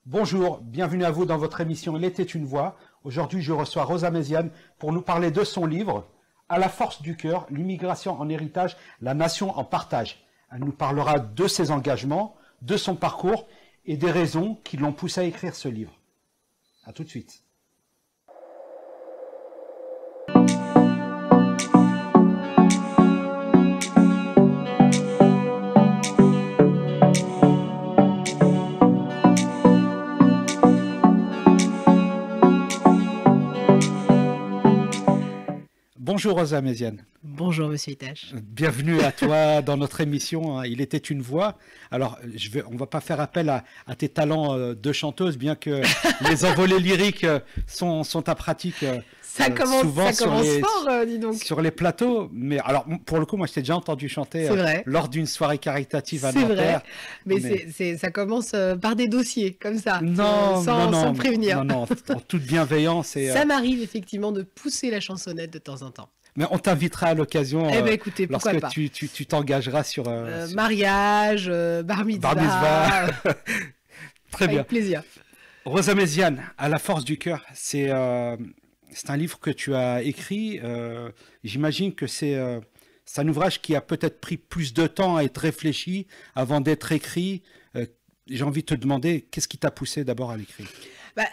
Bonjour, bienvenue à vous dans votre émission Il était une voix. Aujourd'hui, je reçois Rosa Méziane pour nous parler de son livre « À la force du cœur, l'immigration en héritage, la nation en partage ». Elle nous parlera de ses engagements, de son parcours et des raisons qui l'ont poussé à écrire ce livre. À tout de suite. Bonjour Rosa Méziane. Bonjour Monsieur Itache. Bienvenue à toi dans notre émission Il était une voix. Alors, on ne va pas faire appel à tes talents de chanteuse, bien que les envolées lyriques sont ta pratique souvent fort, dis donc. Sur les plateaux. Mais alors, pour le coup, moi, je t'ai déjà entendu chanter lors d'une soirée caritative à Nanterre. C'est vrai, mais ça commence par des dossiers, comme ça, non, sans prévenir. Non, en toute bienveillance. Ça m'arrive effectivement de pousser la chansonnette de temps en temps. Mais on t'invitera à l'occasion écoutez, lorsque tu t'engageras sur... mariage, bar mitzvah. Très bien. Avec plaisir. Rosa Méziane, À la force du cœur, c'est un livre que tu as écrit. J'imagine que c'est un ouvrage qui a peut-être pris plus de temps à être réfléchi avant d'être écrit. J'ai envie de te demander, qu'est-ce qui t'a poussé d'abord à l'écrire ?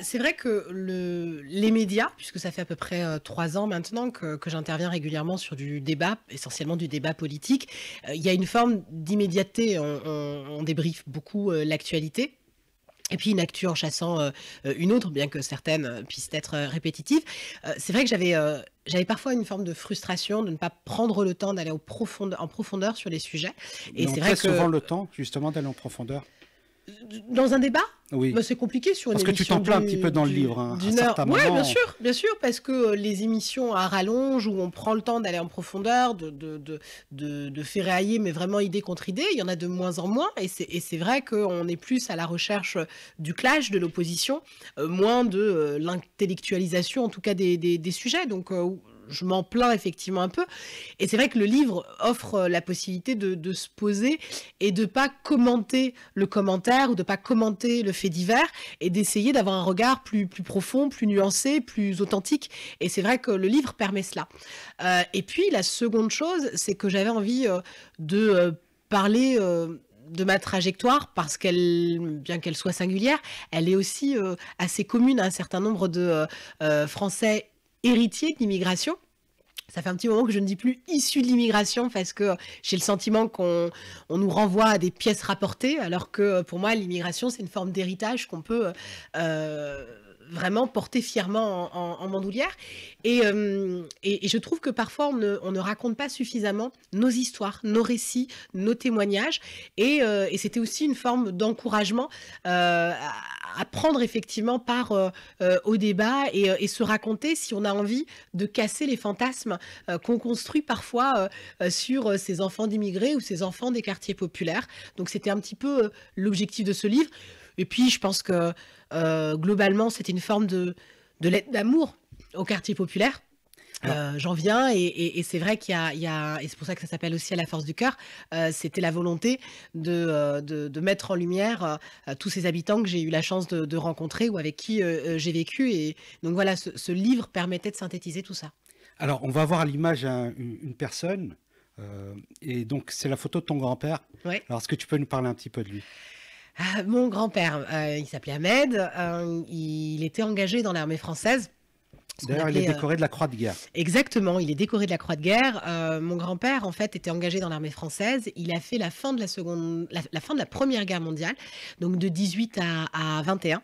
C'est vrai que les médias, puisque ça fait à peu près 3 ans maintenant que j'interviens régulièrement sur du débat, essentiellement du débat politique, il y a une forme d'immédiateté. On débriefe beaucoup l'actualité. Et puis une actu en chassant une autre, bien que certaines puissent être répétitives. C'est vrai que j'avais parfois une forme de frustration de ne pas prendre le temps d'aller en profondeur sur les sujets. Et c'est vrai que souvent le temps, justement, d'aller en profondeur. Dans un débat, oui. C'est compliqué sur une émission. Parce que tu t'en plains un petit peu dans le livre. Oui, bien sûr, parce que les émissions à rallonge où on prend le temps d'aller en profondeur, de ferrailler, mais vraiment idée contre idée, il y en a de moins en moins. Et c'est vrai qu'on est plus à la recherche du clash, de l'opposition, moins de l'intellectualisation, en tout cas des sujets. Donc, je m'en plains effectivement un peu. Et c'est vrai que le livre offre la possibilité de se poser et de ne pas commenter le commentaire ou de ne pas commenter le fait divers et d'essayer d'avoir un regard plus profond, plus nuancé, plus authentique. Et c'est vrai que le livre permet cela. Et puis, la seconde chose, c'est que j'avais envie de parler... de ma trajectoire, parce bien qu'elle soit singulière, elle est aussi assez commune à un certain nombre de Français héritiers de l'immigration. Ça fait un petit moment que je ne dis plus issus de l'immigration parce que j'ai le sentiment qu'on nous renvoie à des pièces rapportées, alors que pour moi, l'immigration, c'est une forme d'héritage qu'on peut vraiment porter fièrement en bandoulière. Et je trouve que parfois, on ne raconte pas suffisamment nos histoires, nos récits, nos témoignages. Et c'était aussi une forme d'encouragement à prendre effectivement part au débat et se raconter si on a envie de casser les fantasmes qu'on construit parfois sur ces enfants d'immigrés ou ces enfants des quartiers populaires. Donc c'était un petit peu l'objectif de ce livre. Et puis je pense que globalement c'était une forme de lettre d'amour au quartier populaire. J'en viens et c'est vrai qu'il y a et c'est pour ça que ça s'appelle aussi À la force du cœur, c'était la volonté de mettre en lumière tous ces habitants que j'ai eu la chance de rencontrer ou avec qui j'ai vécu. Et donc voilà, ce livre permettait de synthétiser tout ça. Alors, on va voir à l'image une personne, et donc c'est la photo de ton grand-père. Oui. Alors, est-ce que tu peux nous parler un petit peu de lui ? Mon grand-père, il s'appelait Ahmed, il était engagé dans l'armée française. D'ailleurs, il est décoré de la Croix de guerre. Exactement, il est décoré de la Croix de guerre. Mon grand-père, en fait, était engagé dans l'armée française. Il a fait la fin de la Première Guerre mondiale, donc de 18 à 21.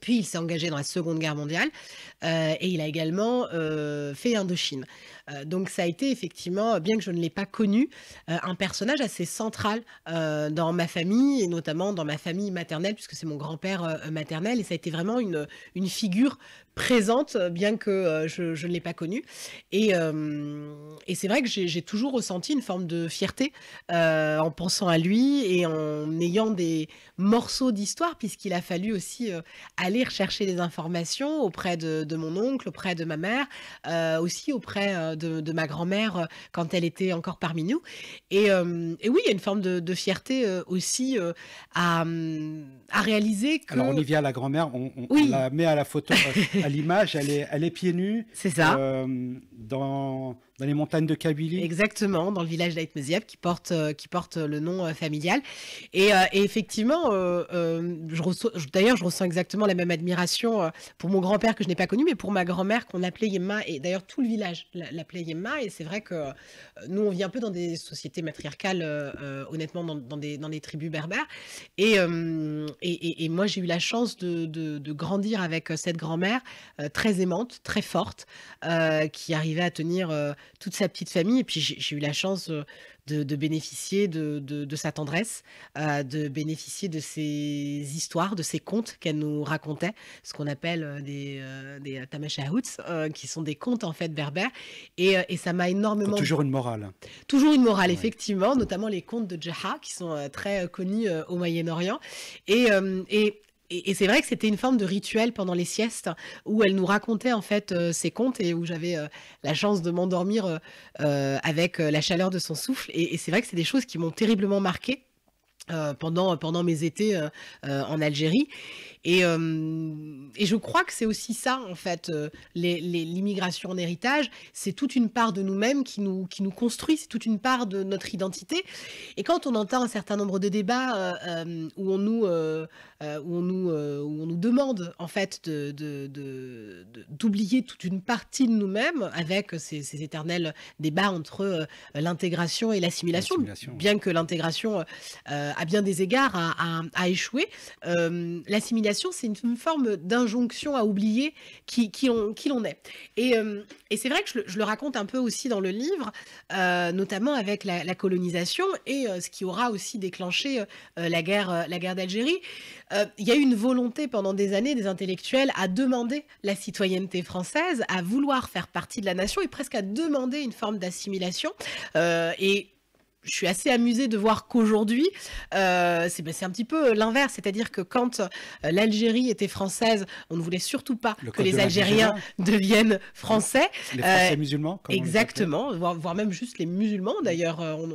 Puis il s'est engagé dans la Seconde Guerre mondiale et il a également fait Indochine. Donc ça a été effectivement, bien que je ne l'ai pas connu, un personnage assez central dans ma famille et notamment dans ma famille maternelle, puisque c'est mon grand-père maternel, et ça a été vraiment une figure présente, bien que je ne l'ai pas connu. Et c'est vrai que j'ai toujours ressenti une forme de fierté en pensant à lui et en ayant des morceaux d'histoire, puisqu'il a fallu aussi aller rechercher des informations auprès de mon oncle, auprès de ma mère, aussi auprès de ma grand-mère quand elle était encore parmi nous. Et oui, il y a une forme de fierté aussi à réaliser Alors, que... Olivia, la grand-mère, on Oui, la met à la photo, à l'image, elle est pieds nus c'est ça. dans les montagnes de Kabylie. Exactement, dans le village d'Aït Meziab qui porte le nom familial. Et effectivement, d'ailleurs, je ressens exactement la même admiration pour mon grand-père que je n'ai pas connu, mais pour ma grand-mère qu'on appelait Yemma, et d'ailleurs tout le village l'appelait Yemma. Et c'est vrai que nous, on vit un peu dans des sociétés matriarcales, honnêtement, dans des tribus berbères. Et moi, j'ai eu la chance de grandir avec cette grand-mère très aimante, très forte, qui arrivait à tenir toute sa petite famille. Et puis j'ai eu la chance de bénéficier de sa tendresse, de bénéficier de ses histoires, de ses contes qu'elle nous racontait, ce qu'on appelle des tamashahouts, qui sont des contes en fait berbères. Et ça m'a Qui ont énormément... toujours une morale. Toujours une morale, Ouais. effectivement, notamment les contes de Jaha, qui sont très connus au Moyen-Orient. Et c'est vrai que c'était une forme de rituel pendant les siestes où elle nous racontait en fait ces contes et où j'avais la chance de m'endormir avec la chaleur de son souffle. Et c'est vrai que c'est des choses qui m'ont terriblement marquée pendant mes étés en Algérie. Et je crois que c'est aussi ça, en fait, l'immigration en héritage, c'est toute une part de nous-mêmes qui nous construit, c'est toute une part de notre identité. Et quand on entend un certain nombre de débats où on nous demande, en fait, d'oublier toute une partie de nous-mêmes avec ces éternels débats entre l'intégration et l'assimilation, L'assimilation. bien que l'intégration à bien des égards, a échoué. L'assimilation, c'est une forme d'injonction à oublier qui l'on est. Et c'est vrai que je le raconte un peu aussi dans le livre, notamment avec la colonisation et ce qui aura aussi déclenché la guerre d'Algérie. Il y a eu une volonté pendant des années des intellectuels à demander la citoyenneté française, à vouloir faire partie de la nation et presque à demander une forme d'assimilation. Et je suis assez amusée de voir qu'aujourd'hui, c'est un petit peu l'inverse. C'est-à-dire que quand l'Algérie était française, on ne voulait surtout pas Le que code les de Algériens l'indigénat. deviennent français. Les Français Euh, musulmans, comme on les appelait. Exactement, voire même juste les musulmans. D'ailleurs, on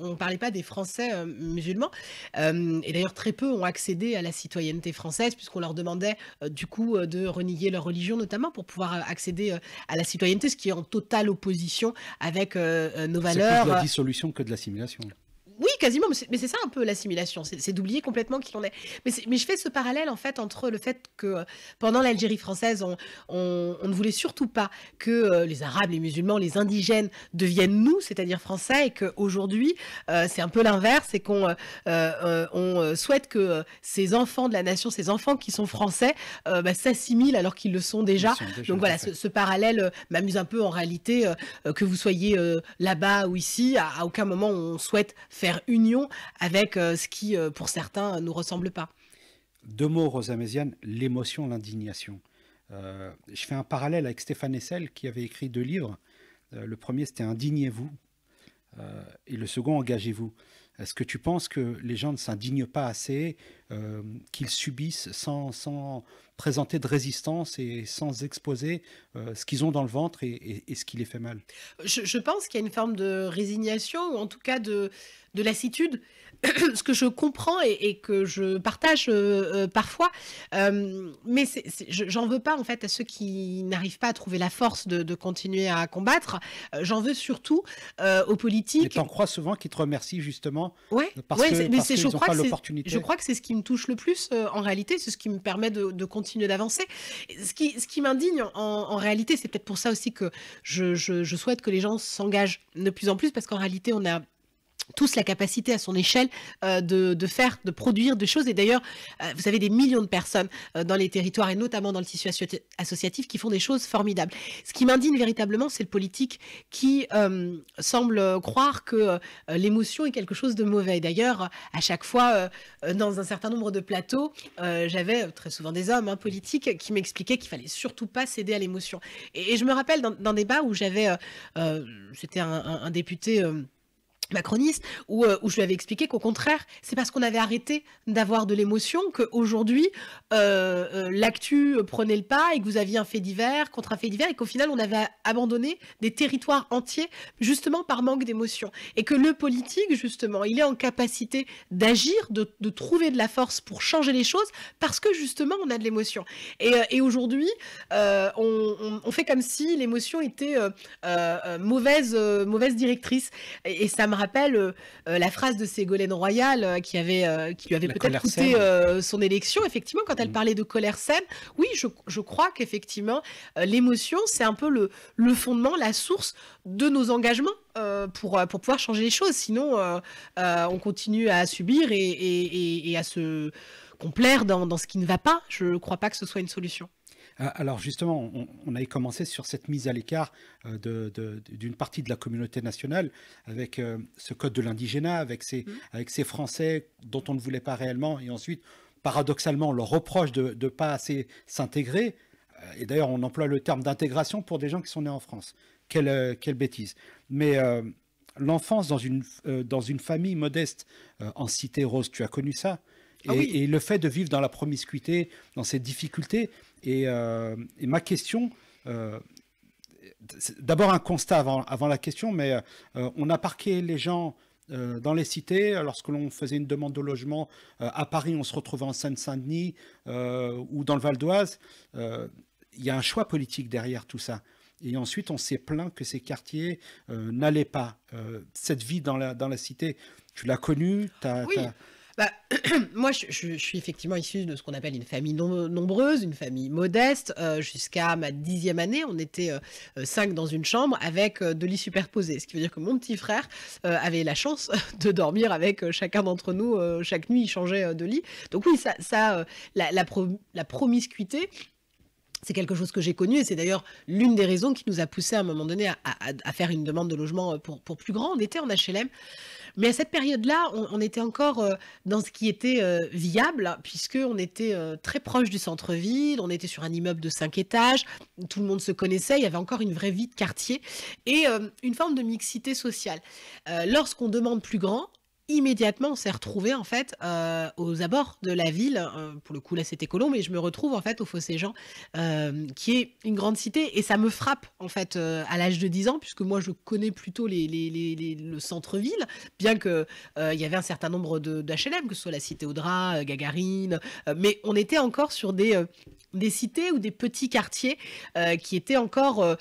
ne parlait pas des Français musulmans. Et d'ailleurs, très peu ont accédé à la citoyenneté française, puisqu'on leur demandait du coup de renier leur religion, notamment pour pouvoir accéder à la citoyenneté, ce qui est en totale opposition avec nos C'est plus de valeurs. la dissolution que de l'assimilation. Oui, quasiment, mais c'est ça un peu l'assimilation, c'est d'oublier complètement qui l'on est. Mais je fais ce parallèle en fait entre le fait que pendant l'Algérie française, on ne voulait surtout pas que les Arabes, les musulmans, les indigènes deviennent nous, c'est-à-dire français, et qu'aujourd'hui, c'est un peu l'inverse, c'est qu'on souhaite que ces enfants de la nation, ces enfants qui sont français, s'assimilent alors qu'ils le sont déjà. Ils sont déjà, Donc tout voilà, à fait. ce parallèle m'amuse un peu en réalité, que vous soyez là-bas ou ici, à aucun moment on souhaite faire union avec ce qui, pour certains, nous ressemble pas. Deux mots, Rosa Méziane, l'émotion, l'indignation. Je fais un parallèle avec Stéphane Hessel qui avait écrit deux livres. Le premier, c'était Indignez-vous et le second, Engagez-vous. Est-ce que tu penses que les gens ne s'indignent pas assez, qu'ils subissent sans présenter de résistance et sans exposer ce qu'ils ont dans le ventre et ce qui les fait mal? Je pense qu'il y a une forme de résignation, ou en tout cas de lassitude, ce que je comprends et que je partage parfois. Mais j'en veux pas en fait à ceux qui n'arrivent pas à trouver la force de continuer à combattre. J'en veux surtout aux Et politiques. t'en crois souvent qu'ils te remercient justement Ouais, parce ouais, que mais parce qu'ils je n'ont crois pas que l'opportunité. je crois que c'est ce qui me touche le plus en réalité, c'est ce qui me permet de continuer d'avancer. Ce qui m'indigne en réalité, c'est peut-être pour ça aussi que je souhaite que les gens s'engagent de plus en plus, parce qu'en réalité, on a tous la capacité à son échelle de produire des choses. Et d'ailleurs, vous avez des millions de personnes dans les territoires et notamment dans le tissu associatif qui font des choses formidables. Ce qui m'indigne véritablement, c'est le politique qui semble croire que l'émotion est quelque chose de mauvais. D'ailleurs, à chaque fois, dans un certain nombre de plateaux, j'avais très souvent des hommes politiques qui m'expliquaient qu'il fallait surtout pas céder à l'émotion. Et je me rappelle d'un débat où j'avais, c'était un député macroniste, où je lui avais expliqué qu'au contraire, c'est parce qu'on avait arrêté d'avoir de l'émotion qu'aujourd'hui, l'actu prenait le pas et que vous aviez un fait divers contre un fait divers et qu'au final, on avait abandonné des territoires entiers justement par manque d'émotion. Et que le politique, justement, il est en capacité d'agir, de trouver de la force pour changer les choses parce que justement, on a de l'émotion. Et aujourd'hui, on fait comme si l'émotion était mauvaise directrice. Et ça me rappelle la phrase de Ségolène Royal qui lui avait La peut-être colère coûté saine. son élection, effectivement, quand elle parlait de colère saine. Oui, je crois qu'effectivement, l'émotion, c'est un peu le fondement, la source de nos engagements pour pouvoir changer les choses. Sinon, on continue à subir et à se complaire dans ce qui ne va pas. Je ne crois pas que ce soit une solution. Alors justement, on avait commencé sur cette mise à l'écart d'une partie de la communauté nationale avec ce code de l'indigénat, avec ces Français dont on ne voulait pas réellement, et ensuite, paradoxalement, on leur reproche de ne pas assez s'intégrer. Et d'ailleurs, on emploie le terme d'intégration pour des gens qui sont nés en France. Quelle bêtise. Mais l'enfance dans une famille modeste en Cité Rose, tu as connu ça? Ah oui. Et le fait de vivre dans la promiscuité, dans ces difficultés, et ma question, d'abord un constat avant la question, mais on a parqué les gens dans les cités. Lorsque l'on faisait une demande de logement à Paris, on se retrouvait en Seine-Saint-Denis ou dans le Val d'Oise. Il y a un choix politique derrière tout ça. Et ensuite, on s'est plaint que ces quartiers n'allaient pas. Cette vie dans la cité, tu l'as connue? Oui. Bah, moi, je suis effectivement issue de ce qu'on appelle une famille nombreuse, une famille modeste. Jusqu'à ma 10e année, on était 5 dans une chambre avec 2 lits superposés. Ce qui veut dire que mon petit frère avait la chance de dormir avec chacun d'entre nous. Chaque nuit, il changeait de lit. Donc oui, la promiscuité, c'est quelque chose que j'ai connu et c'est d'ailleurs l'une des raisons qui nous a poussé à un moment donné à faire une demande de logement pour plus grand. On était en HLM. Mais à cette période-là, on était encore dans ce qui était viable, puisqu'on était très proche du centre-ville, on était sur un immeuble de 5 étages, tout le monde se connaissait, il y avait encore une vraie vie de quartier et une forme de mixité sociale. Lorsqu'on demande plus grand, immédiatement, on s'est retrouvé en fait aux abords de la ville. Pour le coup, là, c'était Colombes, mais je me retrouve en fait au Fossé-Jean, qui est une grande cité, et ça me frappe en fait à l'âge de 10 ans, puisque moi, je connais plutôt le centre-ville, bien que il y avait un certain nombre d'HLM, que ce soit la cité Audra, Gagarine, mais on était encore sur des cités ou des petits quartiers qui étaient encore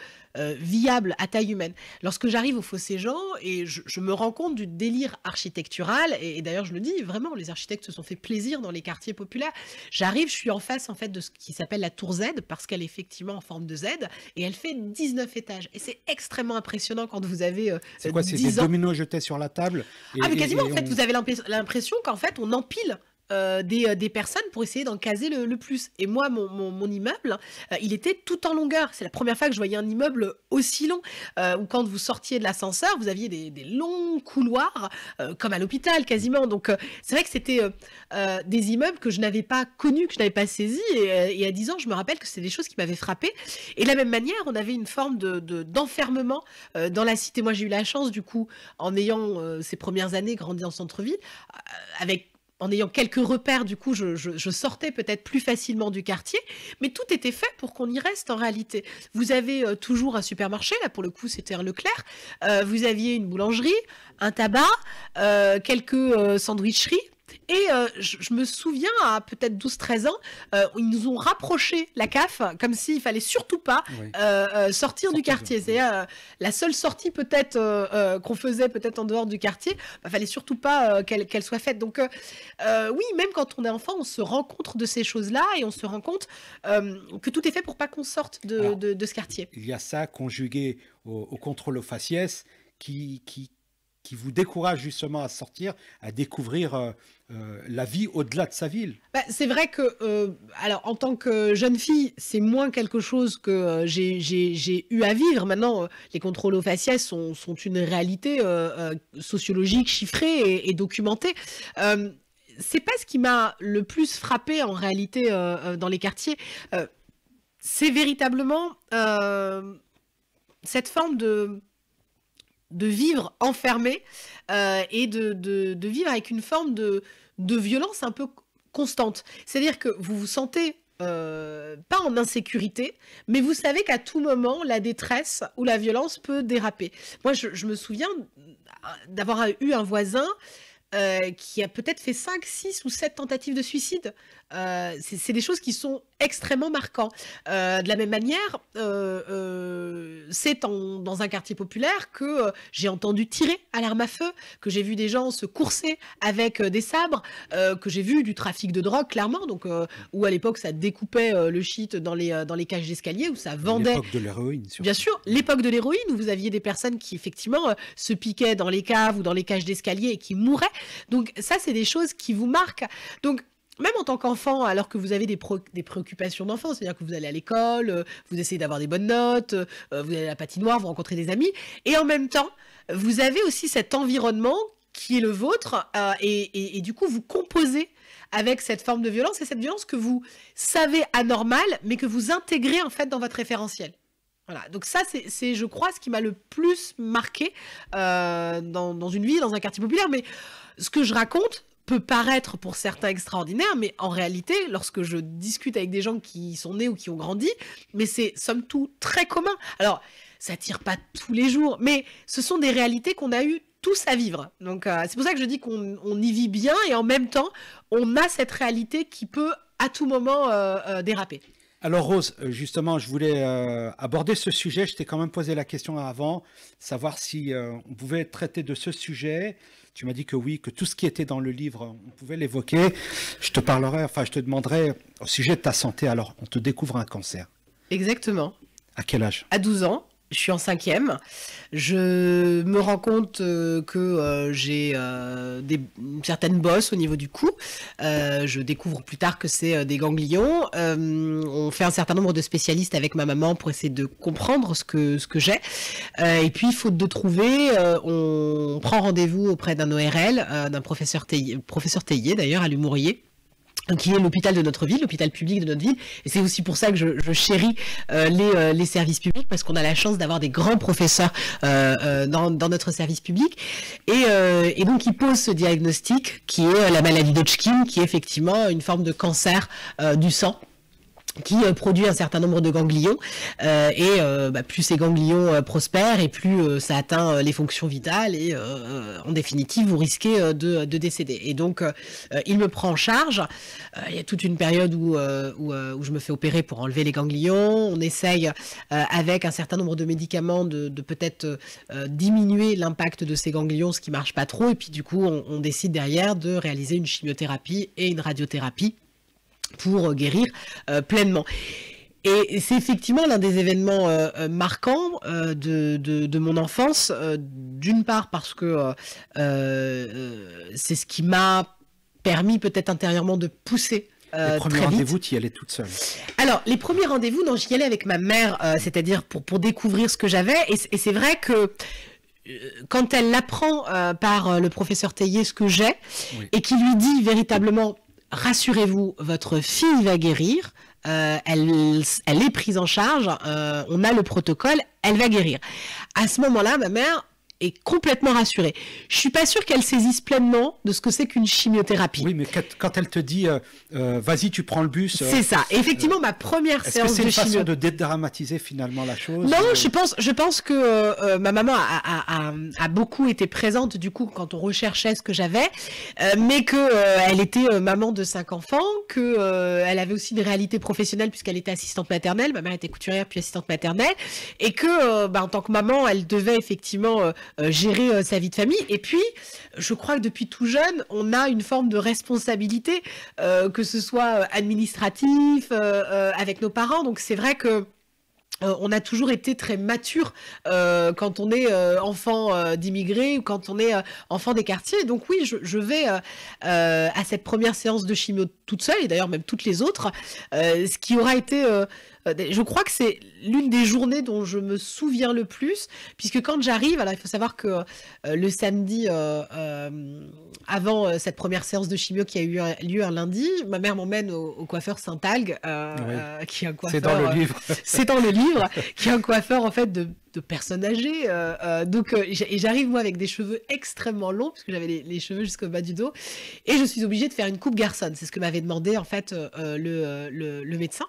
viable à taille humaine. Lorsque j'arrive au Fossé-Jean et je me rends compte du délire architectural, et d'ailleurs je le dis vraiment, les architectes se sont fait plaisir dans les quartiers populaires. J'arrive, je suis en face en fait de ce qui s'appelle la tour Z, parce qu'elle est effectivement en forme de Z, et elle fait 19 étages. Et c'est extrêmement impressionnant quand vous avez c'est quoi, c'est 10 des dominos jetés sur la table mais quasiment, en fait, vous avez l'impression qu'en fait, on empile des personnes pour essayer d'en caser le plus. Et moi, mon immeuble, il était tout en longueur. C'est la première fois que je voyais un immeuble aussi long, où quand vous sortiez de l'ascenseur, vous aviez des longs couloirs, comme à l'hôpital quasiment. Donc c'est vrai que c'était des immeubles que je n'avais pas connus, que je n'avais pas saisis. Et à 10 ans, je me rappelle que c'est des choses qui m'avaient frappée. Et de la même manière, on avait une forme d'enfermement dans la cité. Moi, j'ai eu la chance, du coup, en ayant ces premières années grandi en centre-ville, en ayant quelques repères, du coup, je sortais peut-être plus facilement du quartier, mais tout était fait pour qu'on y reste en réalité. Vous avez toujours un supermarché, là pour le coup c'était un Leclerc, vous aviez une boulangerie, un tabac, quelques sandwicheries. Et je me souviens, à peut-être 12-13 ans, ils nous ont rapproché la CAF, comme s'il fallait surtout pas sortir du quartier. C'est la seule sortie peut-être qu'on faisait peut-être en dehors du quartier, fallait surtout pas qu'elle soit faite. Donc oui, même quand on est enfant, on se rend compte de ces choses-là et on se rend compte que tout est fait pour pas qu'on sorte de ce quartier. Il y a ça conjugué au contrôle aux faciès qui vous décourage justement à sortir, à découvrir la vie au-delà de sa ville. C'est vrai que, alors en tant que jeune fille, c'est moins quelque chose que j'ai eu à vivre. Maintenant, les contrôles aux faciès sont une réalité sociologique, chiffrée et documentée. C'est pas ce qui m'a le plus frappé en réalité dans les quartiers. C'est véritablement cette forme de vivre enfermé et de vivre avec une forme de violence un peu constante. C'est-à-dire que vous vous sentez pas en insécurité, mais vous savez qu'à tout moment, la détresse ou la violence peut déraper. Moi, je me souviens d'avoir eu un voisin qui a peut-être fait 5, 6 ou 7 tentatives de suicide. C'est des choses qui sont extrêmement marquantes. De la même manière, c'est dans un quartier populaire que j'ai entendu tirer à l'arme à feu, que j'ai vu des gens se courser avec des sabres, que j'ai vu du trafic de drogue, clairement, donc, où à l'époque ça découpait le shit dans les cages d'escalier, où ça vendait... L'époque de l'héroïne, surtout. Bien sûr, l'époque de l'héroïne, où vous aviez des personnes qui, effectivement, se piquaient dans les caves ou dans les cages d'escalier et qui mouraient. Donc ça, c'est des choses qui vous marquent. Donc, même en tant qu'enfant, alors que vous avez des préoccupations d'enfant, c'est-à-dire que vous allez à l'école, vous essayez d'avoir des bonnes notes, vous allez à la patinoire, vous rencontrez des amis, et en même temps, vous avez aussi cet environnement qui est le vôtre, et du coup, vous composez avec cette forme de violence, et cette violence que vous savez anormale, mais que vous intégrez en fait dans votre référentiel. Voilà, donc ça, c'est je crois, ce qui m'a le plus marqué dans une vie, dans un quartier populaire, mais ce que je raconte peut paraître pour certains extraordinaire, mais en réalité, lorsque je discute avec des gens qui sont nés ou qui ont grandi, mais c'est somme toute très commun. Alors, ça tire pas tous les jours, mais ce sont des réalités qu'on a eu tous à vivre. Donc, c'est pour ça que je dis qu'on y vit bien, et en même temps, on a cette réalité qui peut à tout moment déraper. Alors Rose, justement, je voulais aborder ce sujet. Je t'ai quand même posé la question avant, savoir si on pouvait traiter de ce sujet. Tu m'as dit que oui, que tout ce qui était dans le livre, on pouvait l'évoquer. Je te demanderai au sujet de ta santé. Alors, on te découvre un cancer. Exactement. À quel âge? À 12 ans. Je suis en 5e. Je me rends compte que j'ai une certaine bosse au niveau du cou. Je découvre plus tard que c'est des ganglions. On fait un certain nombre de spécialistes avec ma maman pour essayer de comprendre ce que j'ai. Et puis, faute de trouver, on prend rendez-vous auprès d'un ORL, d'un professeur Théier d'ailleurs, à Lumouriez, qui est l'hôpital de notre ville, l'hôpital public de notre ville. Et c'est aussi pour ça que je chéris les services publics, parce qu'on a la chance d'avoir des grands professeurs dans notre service public. Et donc, il pose ce diagnostic qui est la maladie d'Hodgkin, qui est effectivement une forme de cancer du sang, qui produit un certain nombre de ganglions, plus ces ganglions prospèrent, et plus ça atteint les fonctions vitales, et en définitive, vous risquez de décéder. Et donc, il me prend en charge. Il y a toute une période où je me fais opérer pour enlever les ganglions. On essaye, avec un certain nombre de médicaments, de peut-être diminuer l'impact de ces ganglions, ce qui marche pas trop. Et puis, du coup, on décide derrière de réaliser une chimiothérapie et une radiothérapie pour guérir pleinement. Et c'est effectivement l'un des événements marquants de mon enfance, d'une part parce que c'est ce qui m'a permis peut-être intérieurement de pousser les premiers rendez-vous, tu y allais toute seule? Alors, les premiers rendez-vous, non, j'y allais avec ma mère, c'est-à-dire pour découvrir ce que j'avais, et c'est vrai que quand elle apprend par le professeur Théier ce que j'ai, oui, et qui lui dit véritablement: rassurez-vous, votre fille va guérir, elle est prise en charge, on a le protocole, elle va guérir. À ce moment-là, ma mère est complètement rassurée. Je suis pas sûre qu'elle saisisse pleinement de ce que c'est qu'une chimiothérapie. Oui, mais quand elle te dit vas-y, tu prends le bus. C'est ça. Et effectivement, ma première séance de chimio. Est-ce que c'est une façon de dédramatiser finalement la chose? Non, je pense que ma maman a beaucoup été présente du coup quand on recherchait ce que j'avais, mais que elle était maman de 5 enfants, que elle avait aussi une réalité professionnelle puisqu'elle était assistante maternelle. Ma mère était couturière puis assistante maternelle, et que en tant que maman, elle devait effectivement gérer sa vie de famille. Et puis, je crois que depuis tout jeune, on a une forme de responsabilité, que ce soit administratif, avec nos parents. Donc c'est vrai que on a toujours été très mature quand on est enfant d'immigrés, ou quand on est enfant des quartiers. Donc oui, je vais à cette première séance de chimio toute seule, et d'ailleurs même toutes les autres, ce qui aura été... je crois que c'est l'une des journées dont je me souviens le plus, puisque quand j'arrive, alors il faut savoir que le samedi avant cette première séance de chimio qui a eu lieu un lundi, ma mère m'emmène au coiffeur Saint-Algue, qui est un coiffeur... C'est dans le livre. C'est dans le livre. livre, qui est un coiffeur en fait de personnes âgées. Et j'arrive moi avec des cheveux extrêmement longs, parce que j'avais les cheveux jusqu'au bas du dos, et je suis obligée de faire une coupe garçonne. C'est ce que m'avait demandé en fait le médecin.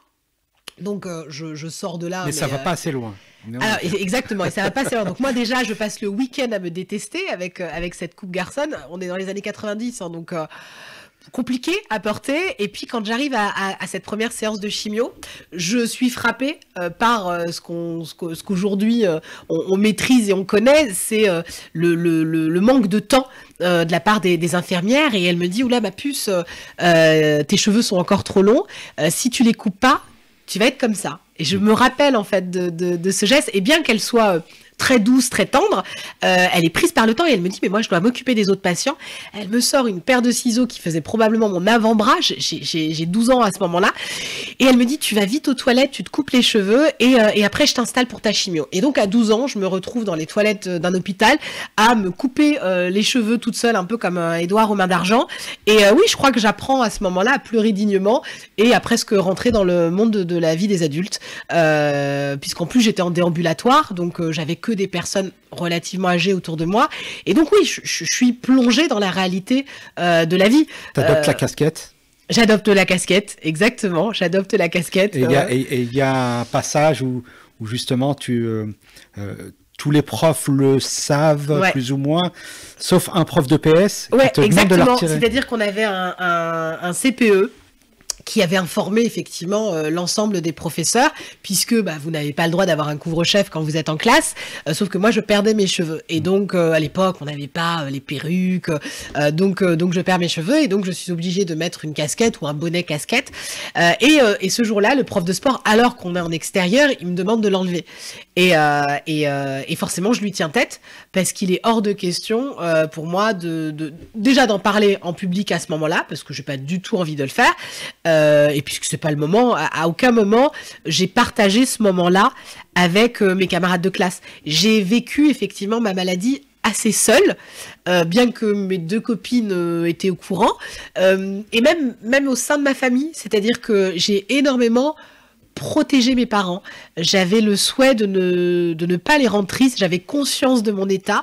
Donc je sors de là. Mais ça va pas assez loin. Alors, exactement, et ça va pas assez loin. Donc moi déjà, je passe le week-end à me détester avec cette coupe garçonne. On est dans les années 90, hein, donc compliqué à porter. Et puis quand j'arrive à cette première séance de chimio, je suis frappée par ce qu'aujourd'hui on maîtrise et on connaît, c'est le manque de temps de la part des infirmières. Et elle me dit, oula ma puce, tes cheveux sont encore trop longs, si tu les coupes pas, tu vas être comme ça. Et je me rappelle en fait de ce geste, et bien qu'elle soit très douce, très tendre, elle est prise par le temps et elle me dit, mais moi je dois m'occuper des autres patients. Elle me sort une paire de ciseaux qui faisait probablement mon avant-bras, j'ai 12 ans à ce moment-là, et elle me dit, tu vas vite aux toilettes, tu te coupes les cheveux et après je t'installe pour ta chimio. Et donc à 12 ans, je me retrouve dans les toilettes d'un hôpital à me couper les cheveux toute seule, un peu comme Édouard aux mains d'argent. Et oui, je crois que j'apprends à ce moment-là à pleurer dignement et à presque rentrer dans le monde de la vie des adultes, puisqu'en plus j'étais en déambulatoire, donc j'avais que des personnes relativement âgées autour de moi. Et donc oui, je suis plongée dans la réalité de la vie. T'adoptes la casquette? J'adopte la casquette, exactement. J'adopte la casquette. Et il y a un passage où justement tous les profs le savent, ouais, plus ou moins, sauf un prof de PS ouais, qui te demande de la retirer. C'est-à-dire qu'on avait un CPE qui avait informé effectivement l'ensemble des professeurs, puisque vous n'avez pas le droit d'avoir un couvre-chef quand vous êtes en classe, sauf que moi je perdais mes cheveux. Et donc à l'époque on n'avait pas les perruques, donc je perds mes cheveux et donc je suis obligée de mettre une casquette ou un bonnet casquette. Et ce jour-là, le prof de sport, alors qu'on est en extérieur, il me demande de l'enlever. Et forcément je lui tiens tête, parce qu'il est hors de question pour moi déjà d'en parler en public à ce moment-là, parce que j'ai pas du tout envie de le faire. Et puisque c'est pas le moment, à aucun moment j'ai partagé ce moment-là avec mes camarades de classe. J'ai vécu effectivement ma maladie assez seule, bien que mes 2 copines étaient au courant, et même au sein de ma famille, c'est-à-dire que j'ai énormément protéger mes parents. J'avais le souhait de ne pas les rendre tristes. J'avais conscience de mon état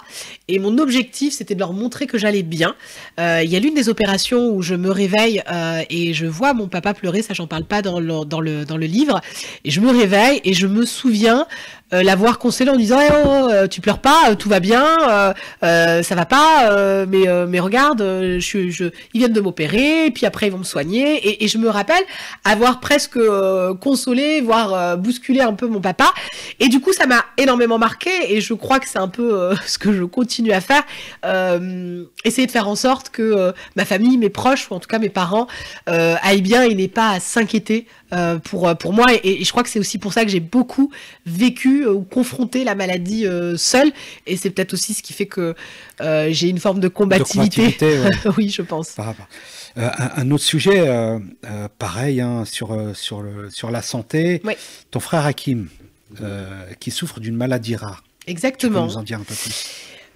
et mon objectif, c'était de leur montrer que j'allais bien. Il y a l'une des opérations où je me réveille et je vois mon papa pleurer. Ça, j'en parle pas dans le livre. Et je me réveille et je me souviens l'avoir consolé en disant tu pleures pas, tout va bien, ça va pas, mais regarde, ils viennent de m'opérer, puis après ils vont me soigner, et je me rappelle avoir presque consolé, voire bousculé un peu mon papa, et du coup ça m'a énormément marqué, et je crois que c'est un peu ce que je continue à faire, essayer de faire en sorte que ma famille, mes proches, ou en tout cas mes parents, aillent bien et n'aient pas à s'inquiéter pour moi, et je crois que c'est aussi pour ça que j'ai beaucoup vécu ou confronté la maladie seule, et c'est peut-être aussi ce qui fait que j'ai une forme de combativité, ouais. Oui, je pense. Un autre sujet, pareil, hein, sur la santé, oui. Ton frère Hakim, qui souffre d'une maladie rare. Exactement. Tu peux nous en dire un peu plus?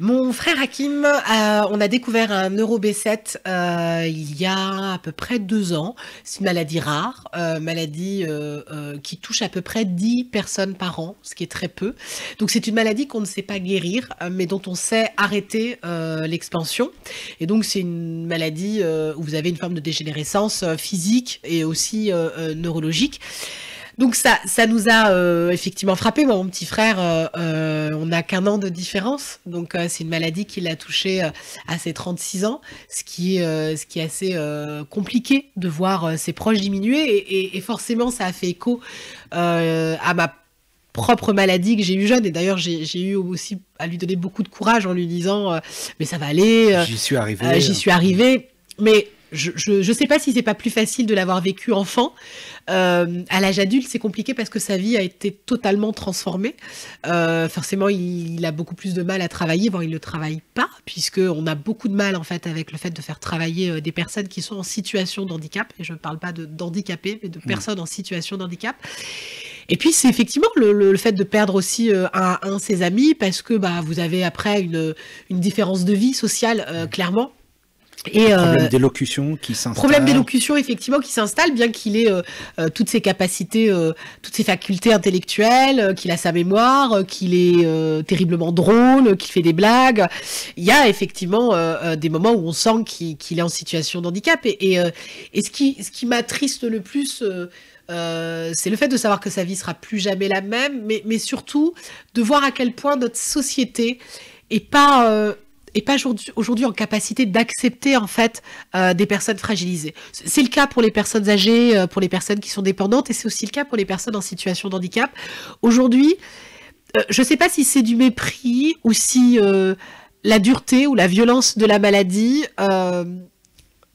Mon frère Hakim, on a découvert un neuro-B7 il y a à peu près 2 ans. C'est une maladie rare, maladie qui touche à peu près 10 personnes par an, ce qui est très peu. Donc c'est une maladie qu'on ne sait pas guérir, mais dont on sait arrêter l'expansion. Et donc c'est une maladie où vous avez une forme de dégénérescence physique et aussi neurologique. Donc ça nous a effectivement frappé. Moi, mon petit frère, on n'a qu'1 an de différence. Donc c'est une maladie qui l'a touché à ses 36 ans, ce qui est assez compliqué de voir ses proches diminuer. Et forcément, ça a fait écho à ma propre maladie que j'ai eue jeune. Et d'ailleurs, j'ai eu aussi à lui donner beaucoup de courage en lui disant mais ça va aller. J'y suis arrivé. J'y suis arrivé. Mais je sais pas si c'est pas plus facile de l'avoir vécu enfant. À l'âge adulte, c'est compliqué parce que sa vie a été totalement transformée. Forcément, il a beaucoup plus de mal à travailler, voire il ne travaille pas, puisqu'on a beaucoup de mal en fait avec le fait de faire travailler des personnes qui sont en situation de handicap. Et je ne parle pas d'handicapés, mais de personnes en situation de handicap. Et puis c'est effectivement le fait de perdre aussi un de ses amis, parce que vous avez après une différence de vie sociale, clairement. Et problème d'élocution qui s'installe. Problème d'élocution, effectivement, qui s'installe, bien qu'il ait toutes ses capacités, toutes ses facultés intellectuelles, qu'il a sa mémoire, qu'il est terriblement drôle, qu'il fait des blagues. Il y a effectivement des moments où on sent qu'il est en situation de handicap. Et ce qui m'attriste le plus, c'est le fait de savoir que sa vie sera plus jamais la même, mais surtout de voir à quel point notre société est pas aujourd'hui en capacité d'accepter en fait des personnes fragilisées. C'est le cas pour les personnes âgées, pour les personnes qui sont dépendantes, et c'est aussi le cas pour les personnes en situation de handicap. Aujourd'hui, je ne sais pas si c'est du mépris ou si la dureté ou la violence de la maladie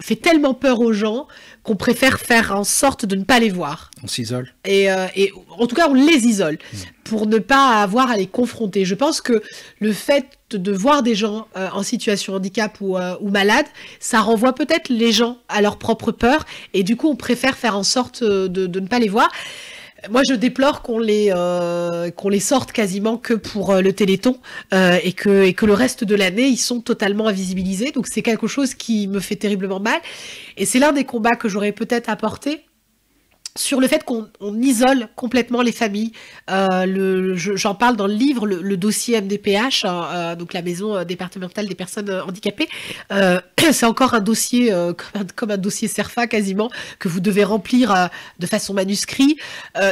fait tellement peur aux gens qu'on préfère faire en sorte de ne pas les voir. On s'isole. Et en tout cas, on les isole pour ne pas avoir à les confronter. Je pense que le fait de voir des gens en situation de handicap ou malades, ça renvoie peut-être les gens à leur propre peur, et du coup, on préfère faire en sorte de ne pas les voir. Moi, je déplore qu'on les sorte quasiment que pour le Téléthon et que le reste de l'année, ils sont totalement invisibilisés. Donc, c'est quelque chose qui me fait terriblement mal. Et c'est l'un des combats que j'aurais peut-être apporté sur le fait qu'on isole complètement les familles. J'en parle dans le livre, le dossier MDPH, donc la maison départementale des personnes handicapées. C'est encore un dossier, comme un dossier CERFA quasiment, que vous devez remplir de façon manuscrite.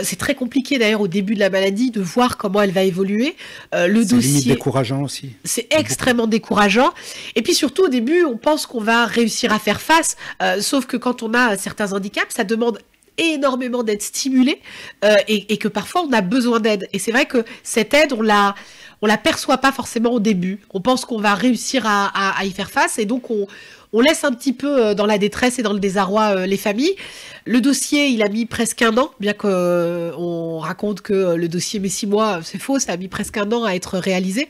C'est très compliqué d'ailleurs au début de la maladie de voir comment elle va évoluer. Le dossier, limite décourageant aussi. C'est extrêmement décourageant. Et puis surtout au début, on pense qu'on va réussir à faire face, sauf que quand on a certains handicaps, ça demande énormément d'être stimulé et que parfois on a besoin d'aide. Et c'est vrai que cette aide, on la perçoit pas forcément au début. On pense qu'on va réussir à y faire face, et donc on laisse un petit peu dans la détresse et dans le désarroi les familles. Le dossier, il a mis presque 1 an, bien qu'on raconte que le dossier met 6 mois, c'est faux, ça a mis presque 1 an à être réalisé.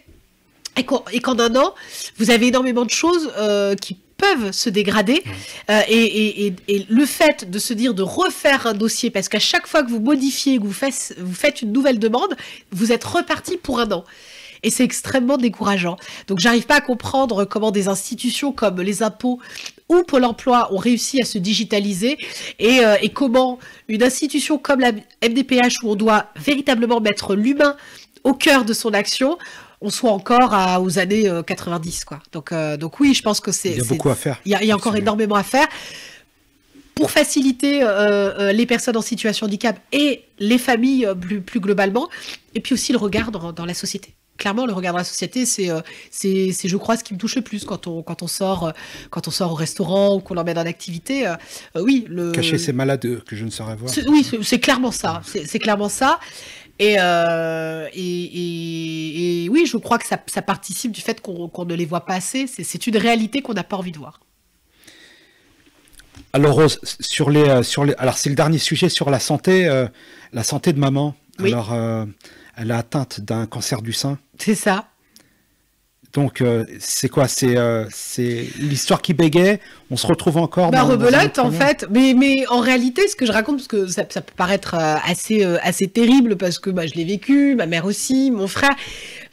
Et qu'en 1 an, vous avez énormément de choses qui peuvent se dégrader, et le fait de se dire de refaire un dossier, parce qu'à chaque fois que vous modifiez, que vous faites une nouvelle demande, vous êtes reparti pour 1 an. Et c'est extrêmement décourageant. Donc j'arrive pas à comprendre comment des institutions comme les impôts ou Pôle emploi ont réussi à se digitaliser, et comment une institution comme la MDPH, où on doit véritablement mettre l'humain au cœur de son action, on soit encore aux années 90, quoi. Donc oui, je pense que c'est... Il y a beaucoup à faire. Il y a encore énormément à faire pour faciliter les personnes en situation de handicap et les familles plus globalement, et puis aussi le regard dans la société. Clairement, le regard dans la société, c'est je crois, ce qui me touche le plus quand on sort au restaurant ou qu'on l'emmène en activité. Oui, cacher ces malades que je ne saurais voir. Oui, c'est clairement ça. C'est clairement ça. Et oui, je crois que ça participe du fait qu'on ne les voit pas assez. C'est une réalité qu'on n'a pas envie de voir. Alors Rose, alors c'est le dernier sujet sur la santé de maman. Oui. Alors, elle est atteinte d'un cancer du sein. C'est ça. Donc, c'est quoi? C'est l'histoire qui bégait. On se retrouve encore dans rebelote, en fait. Mais en réalité, ce que je raconte, parce que ça peut paraître assez terrible, parce que je l'ai vécu, ma mère aussi, mon frère.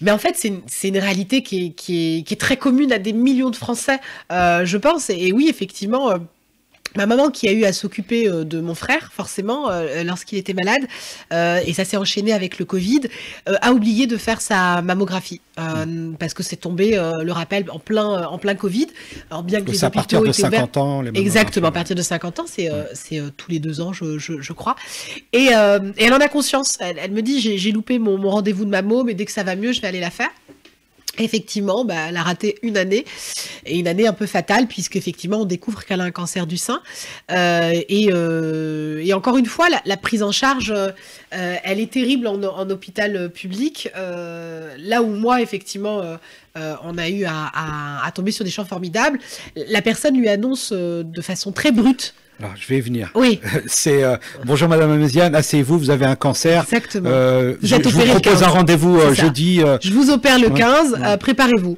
Mais en fait, c'est une réalité qui est très commune à des millions de Français, je pense. Et oui, effectivement... Ma maman, qui a eu à s'occuper de mon frère, forcément, lorsqu'il était malade, et ça s'est enchaîné avec le Covid, a oublié de faire sa mammographie, parce que c'est tombé, le rappel, en plein Covid. Alors bien que les à partir de 50 ans, les exactement, à partir de 50 ans, c'est tous les 2 ans, je crois. Et elle en a conscience. Elle me dit, j'ai loupé mon rendez-vous de mammo, mais dès que ça va mieux, je vais aller la faire. Effectivement, elle a raté 1 année, et une année un peu fatale, puisqu'effectivement, on découvre qu'elle a un cancer du sein. Et encore une fois, la prise en charge, elle est terrible en hôpital public. Là où moi, effectivement, on a eu à tomber sur des gens formidables, la personne lui annonce de façon très brute. Alors, je vais y venir. Oui. C'est bonjour Madame Améziane, asseyez-vous, vous avez un cancer. Exactement. Je vous propose un rendez-vous jeudi. Je vous opère le 15, préparez-vous.